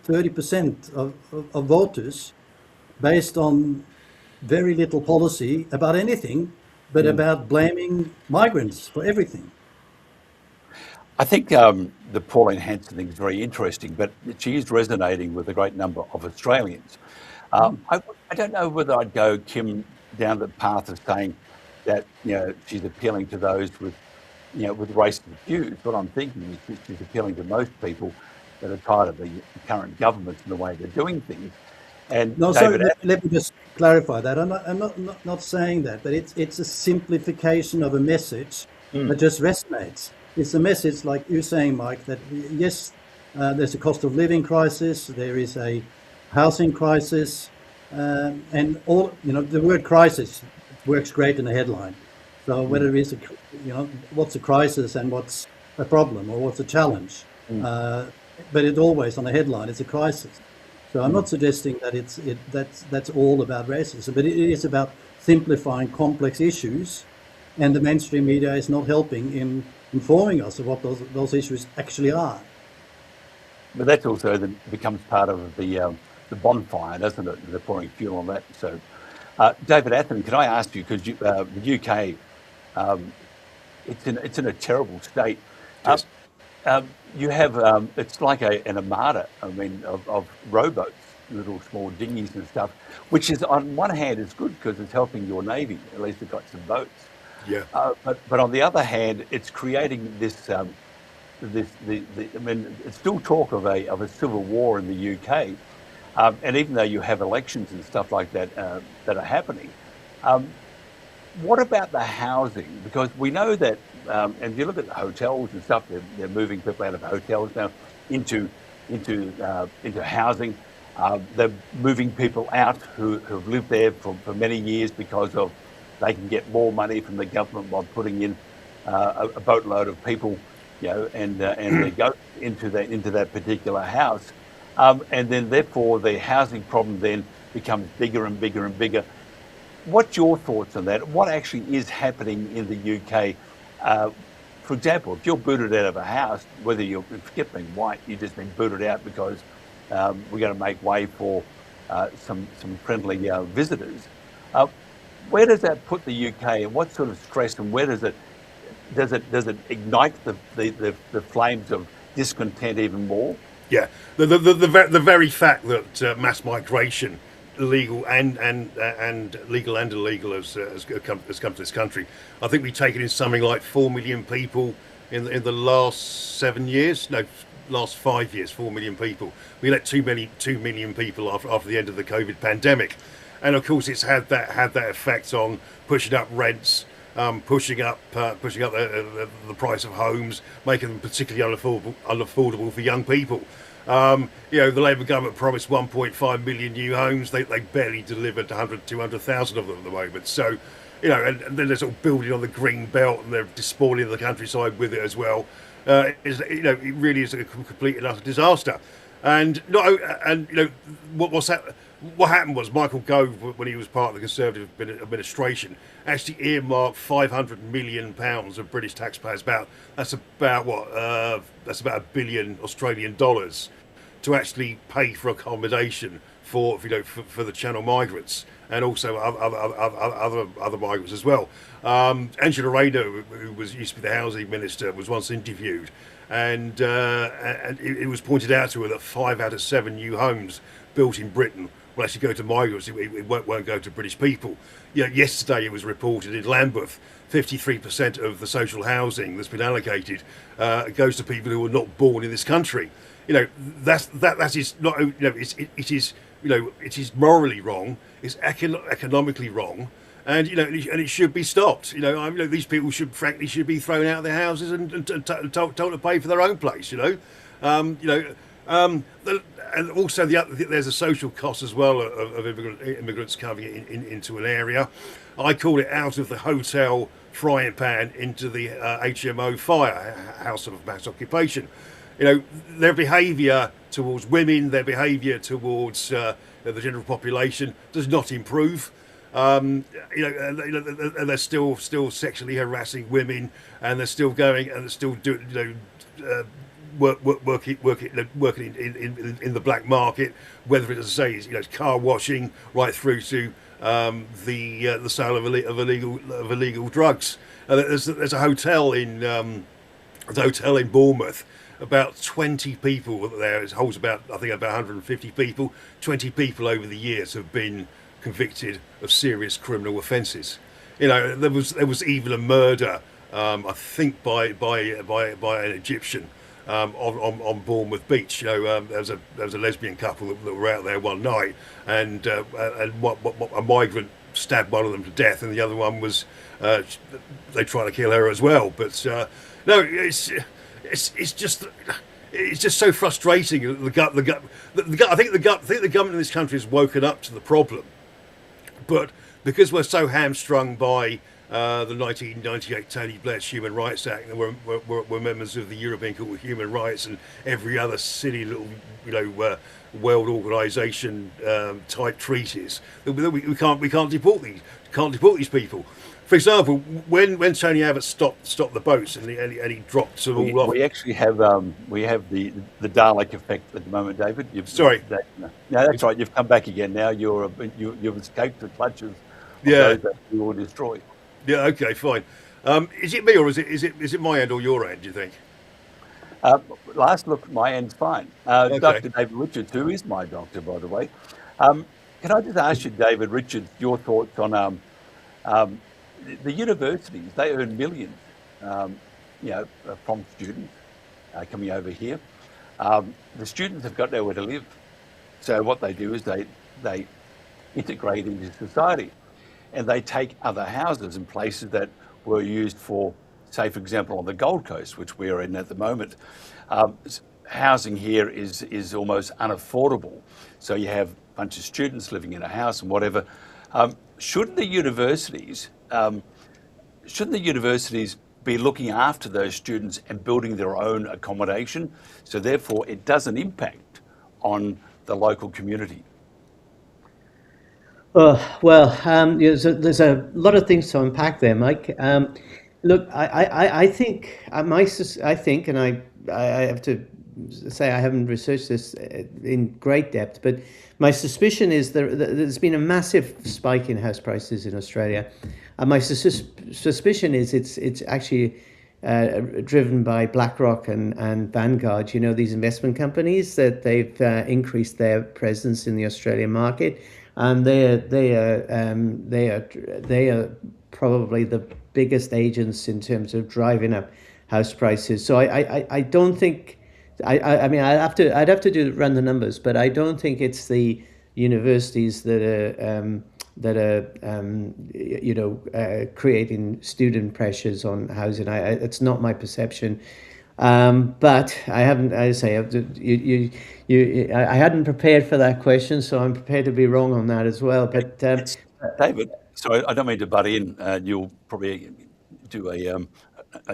30% of voters, based on very little policy about anything, but about blaming migrants for everything. I think the Pauline Hanson thing is very interesting, but she is resonating with a great number of Australians. I don't know whether I'd go, Kim, down the path of saying that she's appealing to those with racist views. What I'm thinking is she's appealing to most people that are tired of the current governments and the way they're doing things. And no, sorry, let me just clarify that. I'm not saying that, but it's a simplification of a message that just resonates. It's a message, like you're saying, Mike, that yes, there's a cost of living crisis, there is a housing crisis, and all the word crisis works great in a headline. So whether it is what's a crisis and what's a problem or what's a challenge, but it always on a headline it's a crisis. So I'm not suggesting that that's all about racism, but it is about simplifying complex issues, and the mainstream media is not helping in informing us of what those issues actually are. But that also then becomes part of the bonfire, doesn't it? They're pouring fuel on that. So, David Atherton, can I ask you, because the UK, it's in a terrible state. Yes. You have it's like an armada. I mean, of rowboats, little small dinghies and stuff, which is on one hand is good because it's helping your navy. At least they've got some boats. Yeah. But on the other hand, it's creating this. I mean, it's still talk of a civil war in the UK, and even though you have elections and stuff like that that are happening, what about the housing? Because we know that, and if you look at the hotels and stuff, they're moving people out of hotels now into housing. They're moving people out who have lived there for many years because of they can get more money from the government by putting in a boatload of people, and they go into that particular house, and then therefore the housing problem then becomes bigger and bigger and bigger. What's your thoughts on that? What actually is happening in the UK? For example, if you're booted out of a house, whether you're forget being white, you've just been booted out because we're going to make way for some friendly visitors. Where does that put the UK, and what sort of stress, and where does it ignite the flames of discontent even more? Yeah, the very fact that mass migration, legal and illegal, has come to this country. I think we've taken in something like 4 million people in the last 7 years. No, last 5 years, 4 million people. We let 2 million people after the end of the COVID pandemic, and of course it's had that effect on pushing up rents, pushing up the price of homes, making them particularly unaffordable for young people. The Labour government promised 1.5 million new homes. They barely delivered 200,000 of them at the moment. So, and then they're sort of building on the green belt, and they're despoiling the countryside with it as well. It really is a complete and utter disaster. And what happened was Michael Gove, when he was part of the Conservative administration, actually earmarked £500 million of British taxpayers. That's about $1 billion Australian dollars to actually pay for accommodation for the Channel migrants, and also other migrants as well. Angela Rayner, who used to be the housing minister, was once interviewed, and it was pointed out to her that 5 out of 7 new homes built in Britain will actually go to migrants. It won't go to British people. Yesterday it was reported in Lambeth, 53% of the social housing that's been allocated goes to people who were not born in this country. That is not. It is morally wrong. It's economically wrong, and it should be stopped. These people should be thrown out of their houses and told to pay for their own place. And also there's a social cost as well of immigrants coming into an area. I call it out of the hotel frying pan into the HMO fire, house of mass occupation. Their behaviour towards women, their behaviour towards the general population does not improve. And they're still sexually harassing women, and they're still going and they're still doing working in the black market, whether it, as I say, is car washing right through to the sale of illegal drugs. There's a hotel in Bournemouth. About 20 people there. It holds about 150 people. 20 people over the years have been convicted of serious criminal offences. There was even a murder, I think by an Egyptian. On Bournemouth Beach, there was a lesbian couple that were out there one night, and a migrant stabbed one of them to death, and the other one was they tried to kill her as well. But no, it's just so frustrating. I think the government in this country has woken up to the problem, but because we're so hamstrung by the 1998 Tony Blair's Human Rights Act, and we're members of the European Court of Human Rights and every other silly little world organisation type treaties, we can't deport these people. For example, when Tony Abbott stopped the boats and he dropped them all off. We actually have the Dalek effect at the moment, David. Sorry. No, that's right. You've come back again now. You've escaped the clutches of those that you will destroy. Yeah. Okay. Fine. Is it me or is it my end or your end? Do you think? Last look, my end's fine. Okay. Dr. David Richards, who is my doctor, by the way. Can I just ask you, David Richards, your thoughts on the universities? They earn millions, from students coming over here. The students have got nowhere to live, so what they do is they integrate into society, and they take other houses in places that were used for, say, for example, on the Gold Coast, which we're in at the moment. Housing here is almost unaffordable, so you have a bunch of students living in a house and whatever. Shouldn't the universities be looking after those students and building their own accommodation, so therefore it doesn't impact on the local community? There's a lot of things to unpack there, Mike. Look, I think, and I have to say I haven't researched this in great depth, but my suspicion is there's been a massive spike in house prices in Australia. And my suspicion is it's actually driven by BlackRock and Vanguard, these investment companies, that they've increased their presence in the Australian market, and they are probably the biggest agents in terms of driving up house prices. So I don't think, I mean, I'd have to run the numbers, but I don't think it's the universities that are creating student pressures on housing. It's not my perception. But I haven't, as I say, I hadn't prepared for that question, so I'm prepared to be wrong on that as well. But David, sorry, I don't mean to butt in. You'll probably do an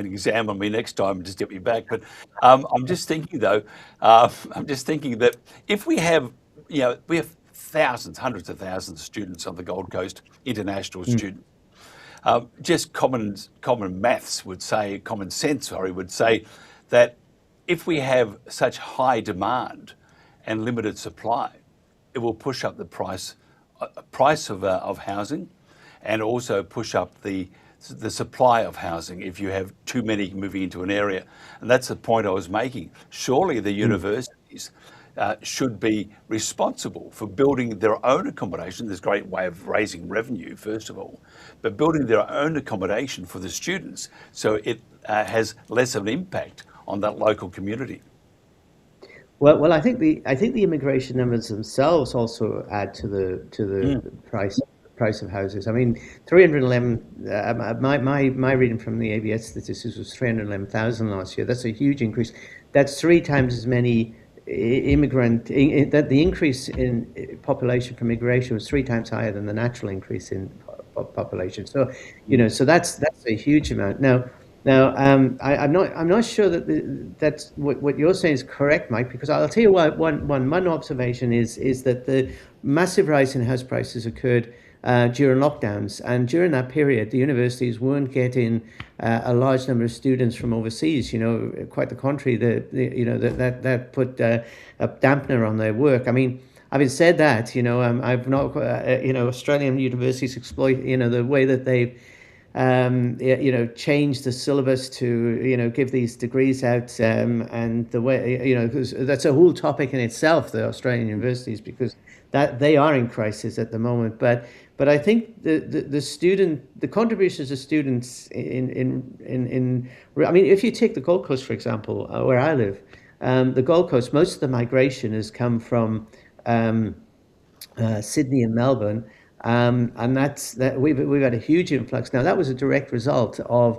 exam on me next time and just get me back. But I'm just thinking, though, that if we have, we have thousands, hundreds of thousands of students on the Gold Coast, international students. Just common maths would say, common sense, would say that if we have such high demand and limited supply, it will push up the price of housing, and also push up the supply of housing if you have too many moving into an area. And that's the point I was making. Surely the universities should be responsible for building their own accommodation. There's a great way of raising revenue, first of all, but building their own accommodation for the students so it has less of an impact on that local community. Well, I think the immigration numbers themselves also add to the price of houses. I mean, 311. My reading from the ABS statistics was 311,000 last year. That's a huge increase. That's 3 times as many that the increase in population from migration was 3 times higher than the natural increase in population. So, so that's a huge amount. Now, I'm not sure that that's what you're saying is correct, Mike, because I'll tell you what. One observation is that the massive rise in house prices occurred during lockdowns, and during that period, the universities weren't getting a large number of students from overseas. Quite the contrary. That put a dampener on their work. I mean, having said that, I've not, Australian universities exploit, the way that they've change the syllabus to give these degrees out, and the way that's a whole topic in itself, the Australian universities, because that they are in crisis at the moment. But I think the contributions of students in I mean, if you take the Gold Coast, for example, where I live, the Gold Coast, most of the migration has come from Sydney and Melbourne. And we've had a huge influx. Now, that was a direct result of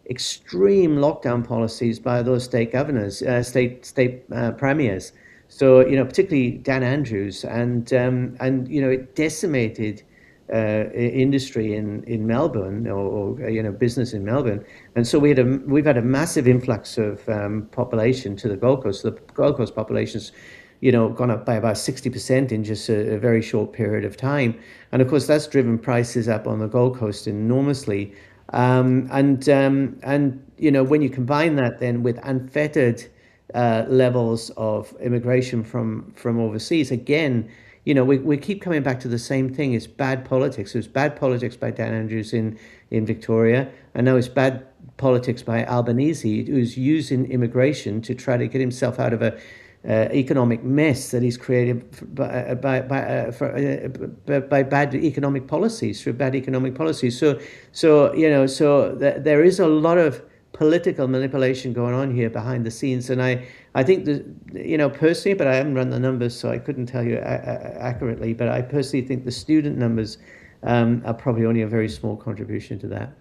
extreme lockdown policies by those state governors, state premiers. So, particularly Dan Andrews, and it decimated industry in Melbourne, or business in Melbourne. And so we've had a massive influx of population to the Gold Coast. The Gold Coast population's gone up by about 60% in just a very short period of time. And of course, that's driven prices up on the Gold Coast enormously. And when you combine that then with unfettered levels of immigration from overseas, again, we keep coming back to the same thing. It's bad politics. It was bad politics by Dan Andrews in Victoria, and now it's bad politics by Albanese, who's using immigration to try to get himself out of a economic mess that he's created by bad economic policies, through bad economic policies. So there is a lot of political manipulation going on here behind the scenes, and I think that, personally, but I haven't run the numbers, so I couldn't tell you accurately, but I personally think the student numbers are probably only a very small contribution to that.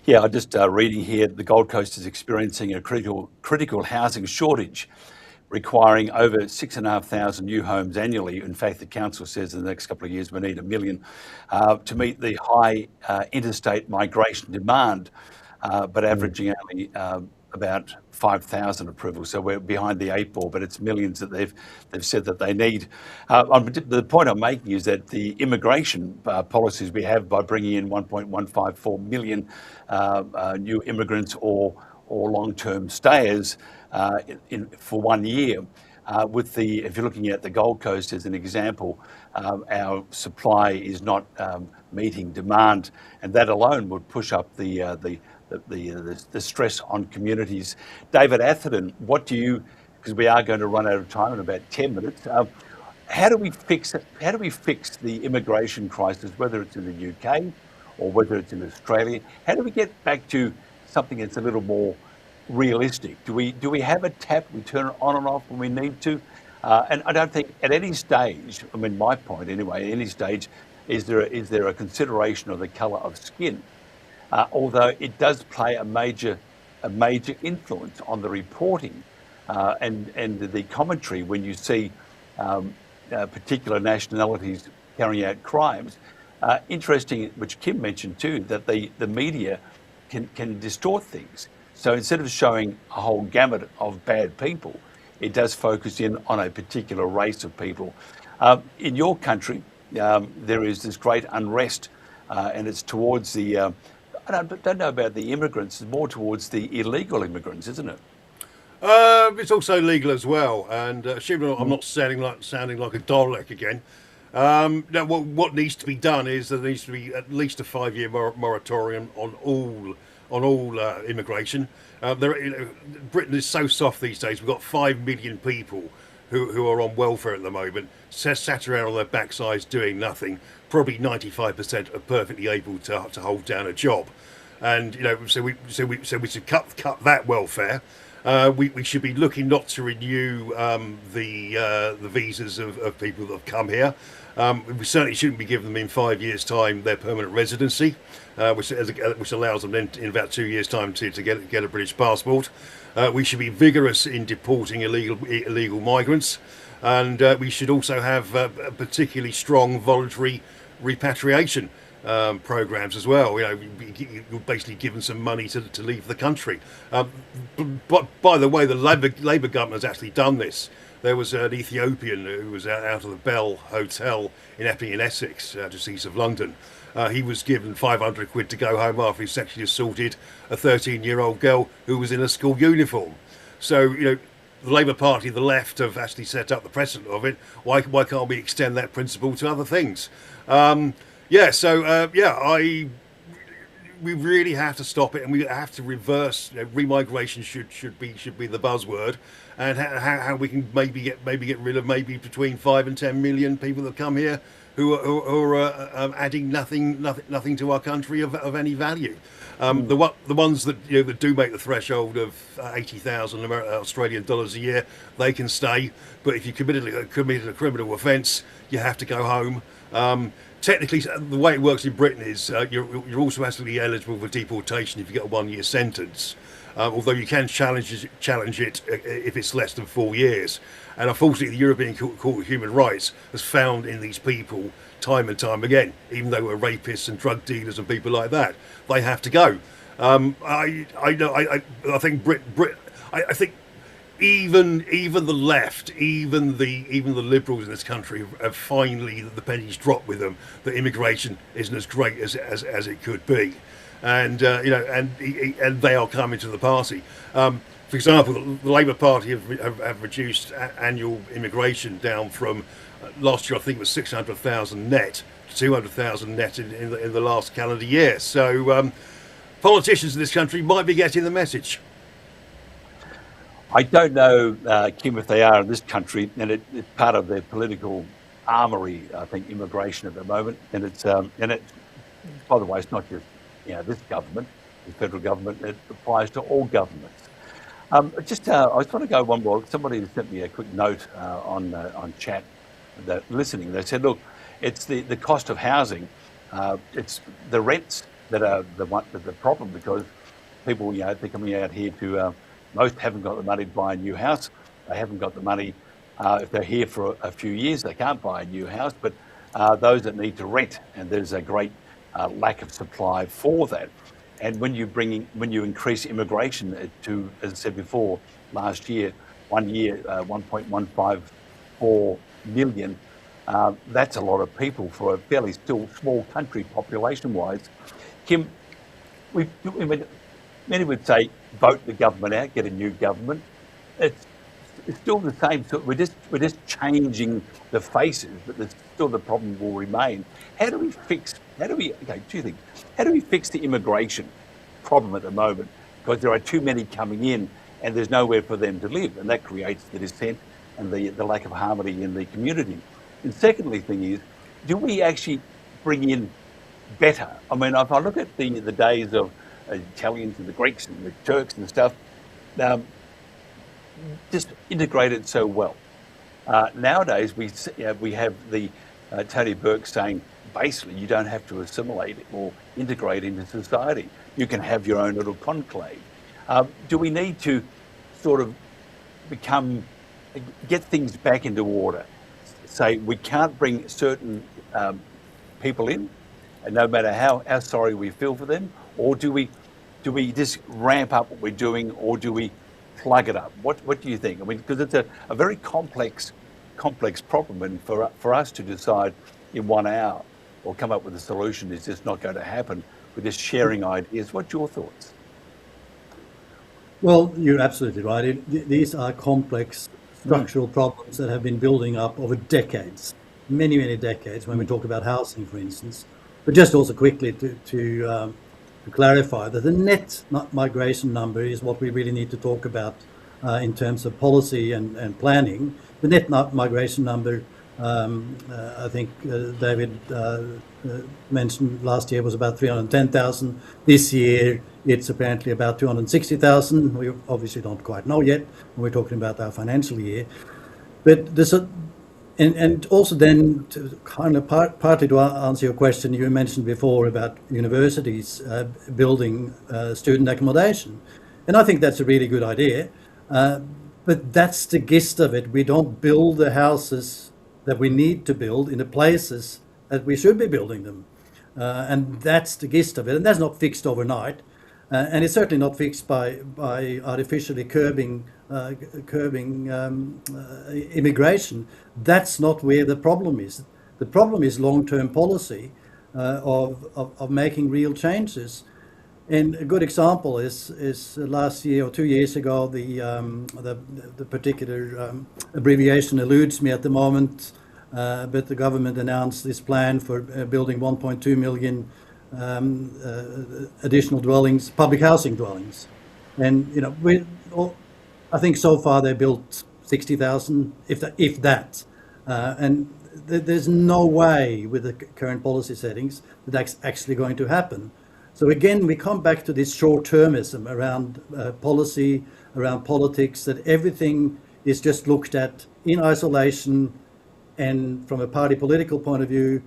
Yeah, I'm just reading here, the Gold Coast is experiencing a critical housing shortage, requiring over 6,500 new homes annually. In fact, the council says in the next couple of years we need 1 million to meet the high interstate migration demand, but averaging only about 5,000 approvals. So we're behind the 8 ball, but it's millions that they've said that they need. The point I'm making is that the immigration policies we have, by bringing in 1.154 million new immigrants or or long-term stayers for 1 year. If you're looking at the Gold Coast as an example, our supply is not meeting demand, and that alone would push up the stress on communities. David Atherton, because we are going to run out of time in about 10 minutes, how do we fix the immigration crisis, whether it's in the UK or whether it's in Australia? How do we get back to something that's a little more realistic? Do we have a tap we turn it on and off when we need to? And I don't think at any stage, I mean, my point anyway, at any stage, is there a consideration of the colour of skin? Although it does play a major influence on the reporting and the commentary when you see particular nationalities carrying out crimes. Interesting, which Kim mentioned too, that the media can distort things. So instead of showing a whole gamut of bad people, it does focus in on a particular race of people. In your country, there is this great unrest, and it's towards the, I don't know about the immigrants, it's more towards the illegal immigrants, isn't it? It's also legal as well, and assuming I'm not sounding like a Dalek again. Now, what needs to be done is there needs to be at least a 5-year moratorium on all immigration. Britain is so soft these days. We've got 5 million people who are on welfare at the moment, sat around on their backsides doing nothing. Probably 95% are perfectly able to hold down a job, and so we should cut that welfare. We should be looking not to renew the visas of people that have come here. We certainly shouldn't be giving them in 5 years' time their permanent residency, which allows them then in about 2 years' time to get a British passport. We should be vigorous in deporting illegal migrants, and we should also have particularly strong voluntary repatriation programs as well. You're basically given some money to leave the country. But by the way, the Labour government has actually done this. There was an Ethiopian who was out of the Bell Hotel in Epping in Essex, just east of London. He was given 500 quid to go home after he sexually assaulted a 13-year-old girl who was in a school uniform. So, the Labour Party, the left, have actually set up the precedent of it. Why can't we extend that principle to other things? We really have to stop it, and we have to reverse. Remigration should be the buzzword, and how we can maybe get rid of maybe between 5 and 10 million people that come here who are adding nothing to our country of any value. The ones that that do make the threshold of 80,000 Australian dollars a year, they can stay. But if you committed a criminal offence, you have to go home. Technically, the way it works in Britain is you're also absolutely eligible for deportation if you get a 1-year sentence. Although you can challenge it if it's less than 4 years. And unfortunately, the European Court of Human Rights has found in these people time and time again, even though we're rapists and drug dealers and people like that, they have to go. I think I think even the left, even the liberals in this country have finally, the pennies dropped with them that immigration isn't as great as it could be, and they are coming to the party. For example, the Labour Party have reduced annual immigration down from last year I think it was 600,000 net to 200,000 net in the last calendar year. So politicians in this country might be getting the message. I don't know, Kim, if they are in this country, and it's part of their political armoury, I think, immigration at the moment. And it's by the way, it's not just this government, the federal government. It applies to all governments. I just want to go one more. Somebody sent me a quick note on chat that listening. They said, look, it's the cost of housing. It's the rents that are the problem, because people they're coming out here to. Most haven't got the money to buy a new house. They haven't got the money. If they're here for a few years, they can't buy a new house. But those that need to rent, and there's a great lack of supply for that. And when you increase immigration to, as I said before, last year, 1 year, 1.154 million, that's a lot of people for a fairly still small country population-wise. Kim, Many would say vote the government out, get a new government. It's still the same. So we're just changing the faces, but still the problem will remain. Two things. How do we fix the immigration problem at the moment? Because there are too many coming in and there's nowhere for them to live, and that creates the dissent and the lack of harmony in the community. And secondly thing is, do we actually bring in better? I mean, if I look at the days of Italians and the Greeks and the Turks and stuff, just integrated so well. Nowadays, we have the Tony Burke saying, basically, you don't have to assimilate or integrate into society. You can have your own little conclave. Do we need to sort of get things back into order? Say we can't bring certain people in, and no matter how sorry we feel for them, or do we just ramp up what we're doing, or do we plug it up? What do you think? I mean, because it's a very complex problem, and for us to decide in 1 hour or come up with a solution is just not going to happen. We're just sharing ideas. What's your thoughts? Well, you're absolutely right. These are complex structural problems that have been building up over decades, many, many decades, when we talk about housing, for instance. But just also quickly to clarify that the net migration number is what we really need to talk about in terms of policy and planning. The net migration number, I think David mentioned last year was about 310,000. This year it's apparently about 260,000. We obviously don't quite know yet when we're talking about our financial year. But there's and also then to kind of partly to answer your question you mentioned before about universities building student accommodation. And I think that's a really good idea. But that's the gist of it. We don't build the houses that we need to build in the places that we should be building them. And that's the gist of it. And that's not fixed overnight. And it's certainly not fixed by artificially curbing immigration. That's not where the problem is. The problem is long-term policy of making real changes. And a good example is last year or 2 years ago, the particular abbreviation eludes me at the moment, but the government announced this plan for building 1.2 million additional dwellings, public housing dwellings. And I think so far they built 60,000, if that. And there's no way with the current policy settings that that's actually going to happen. So again, we come back to this short-termism around policy, around politics, that everything is just looked at in isolation and from a party political point of view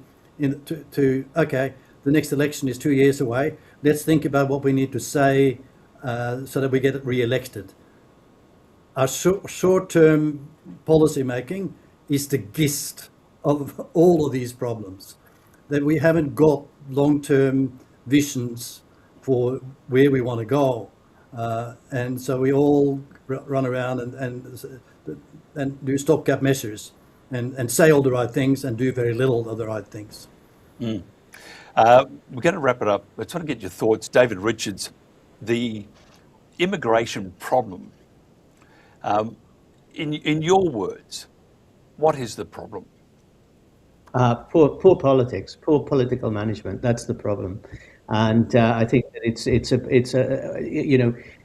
okay, the next election is 2 years away. Let's think about what we need to say so that we get re-elected. Our short-term policy making is the gist of all of these problems, that we haven't got long-term visions for where we want to go. And so we all run around and do stopgap measures and say all the right things and do very little of the right things. We're going to wrap it up. I just want to get your thoughts. David Richards, the immigration problem, in your words, what is the problem? Poor politics, poor political management. That's the problem. And I think that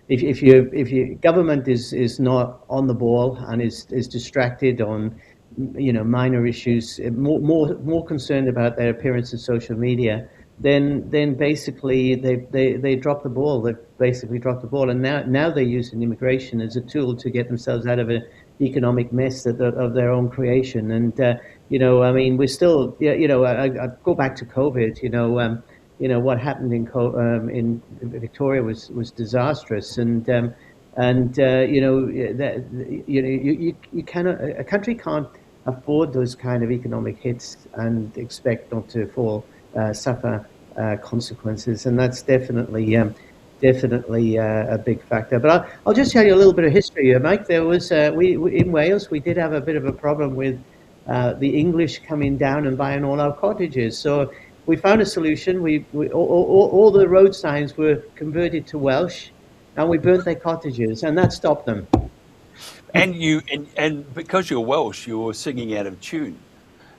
if your government is not on the ball and is distracted on minor issues, more concerned about their appearance in social media, then basically they drop the ball. They basically dropped the ball, and now they're using immigration as a tool to get themselves out of an economic mess of their own creation. And I mean, we're still I go back to COVID. What happened in Victoria was disastrous, and you cannot, a country can't afford those kind of economic hits and expect not to suffer consequences, and that's definitely a big factor. But I'll just tell you a little bit of history, Mike. There was in Wales we did have a bit of a problem with the English coming down and buying all our cottages. So we found a solution. All the road signs were converted to Welsh, and we burnt their cottages, and that stopped them. And you and because you're Welsh, you were singing out of tune,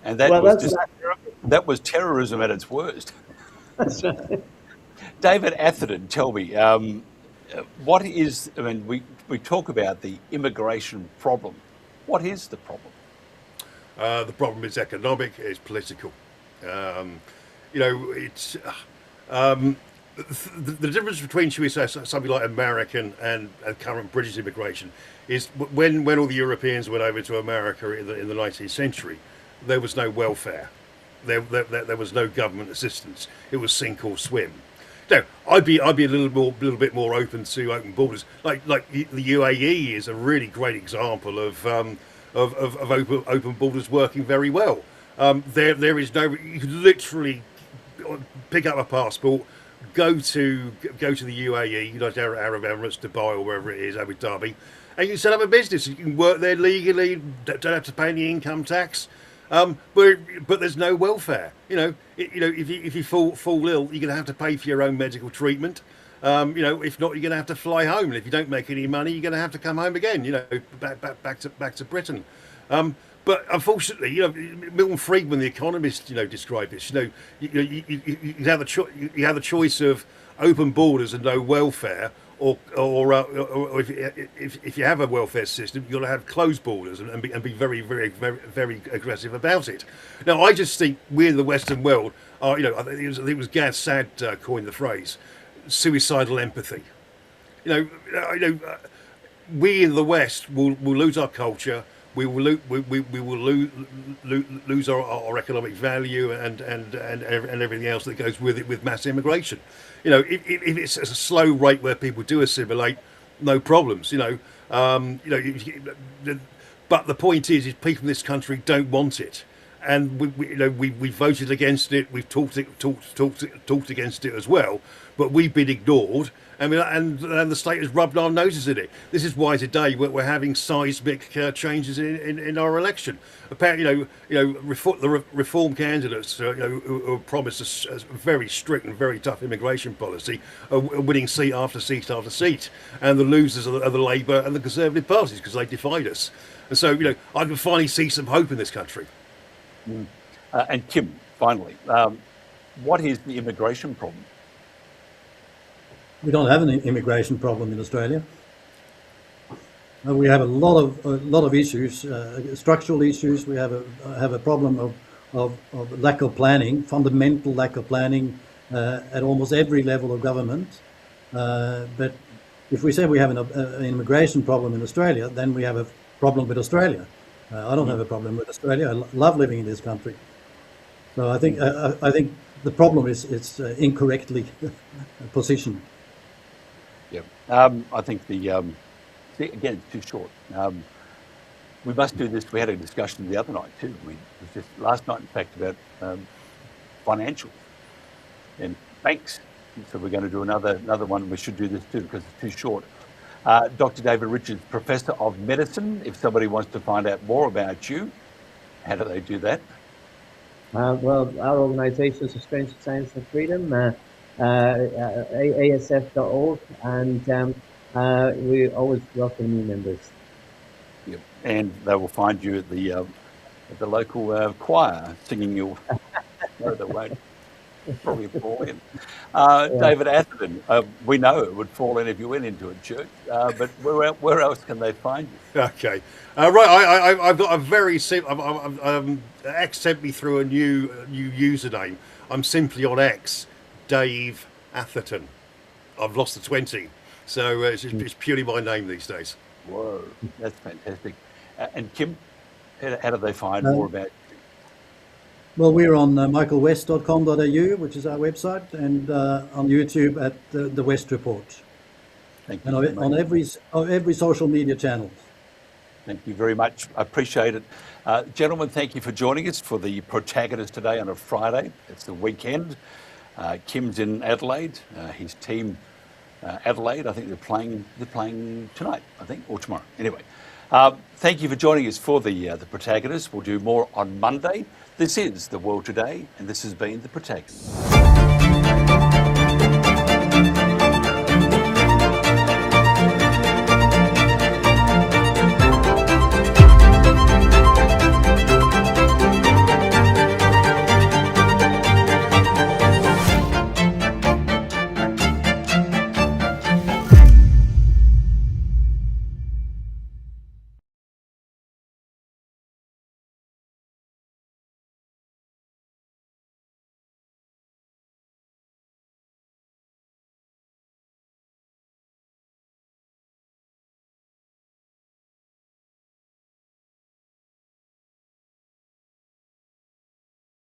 and that was terrorism at its worst. That's right. David Atherton, tell me, what is? I mean, we talk about the immigration problem. What is the problem? The problem is economic. It's political. It's the difference between, should we say, something like American and current British immigration is when all the Europeans went over to America in the 19th century, there was no welfare. There was no government assistance. It was sink or swim. Now, I'd be a little bit more open to open borders. Like the UAE is a really great example of open borders working very well. There is no, you can literally pick up a passport, go to the UAE, United Arab Emirates, Dubai, or wherever it is, Abu Dhabi, and you can set up a business. You can work there legally, don't have to pay any income tax. But there's no welfare. If you fall ill, you're going to have to pay for your own medical treatment. If not, you're going to have to fly home. And if you don't make any money, you're going to have to come home again. Back to Britain. But unfortunately, Milton Friedman, the economist, described this. You have the choice of open borders and no welfare, or if you have a welfare system, you've got to have closed borders and be very, very, very, very aggressive about it. Now, I just think we in the Western world are, I think it was Gad Saad coined the phrase, suicidal empathy. We in the West will lose our culture. We will lose our economic value and everything else that goes with it, with mass immigration. If it's a slow rate where people do assimilate, no problems. But the point is people in this country don't want it, and we voted against it. We've talked against it as well, but we've been ignored. And the state has rubbed our noses in it. This is why today we're having seismic changes in our election. Apparently, the reform candidates who promised a very strict and very tough immigration policy are winning seat after seat after seat, and the losers are the Labour and the Conservative parties because they defied us. And so, I can finally see some hope in this country. And Kim, finally, what is the immigration problem? We don't have an immigration problem in Australia. We have a lot of issues, structural issues. We have a problem of lack of planning, fundamental lack of planning at almost every level of government. But if we say we have an immigration problem in Australia, then we have a problem with Australia. I don't have a problem with Australia. I love living in this country. So I think the problem is it's incorrectly positioned. Yeah, I think again, it's too short. We must do this. We had a discussion the other night too. It was just last night, in fact, about financials and banks. So we're going to do another one. We should do this too because it's too short. Dr. David Richards, Professor of Medicine. If somebody wants to find out more about you, how do they do that? Well, our organisation is Australian Science and Freedom. ASF.org, and we always welcome new members. Yep. And they will find you at the local choir singing your. No, they won't. Probably fall in. David Atherton, we know it would fall in if you went into a church, but where else can they find you? Okay, right. I've got a very simple. X sent me through a new username. I'm simply on X. Dave Atherton. I've lost the 20, so it's purely my name these days. Whoa, that's fantastic. And Kim, how do they find more about you? Well, we're on michaelwest.com.au, which is our website, and on YouTube at the West Report. Thank you. And on every social media channel. Thank you very much. I appreciate it. Gentlemen, thank you for joining us for the Protagonists today on a Friday. It's the weekend. Kim's in Adelaide. His team, Adelaide, I think they're playing tonight, I think, or tomorrow. Anyway, thank you for joining us for the Protagonists. We'll do more on Monday. This is The World Today, and this has been The Protagonists.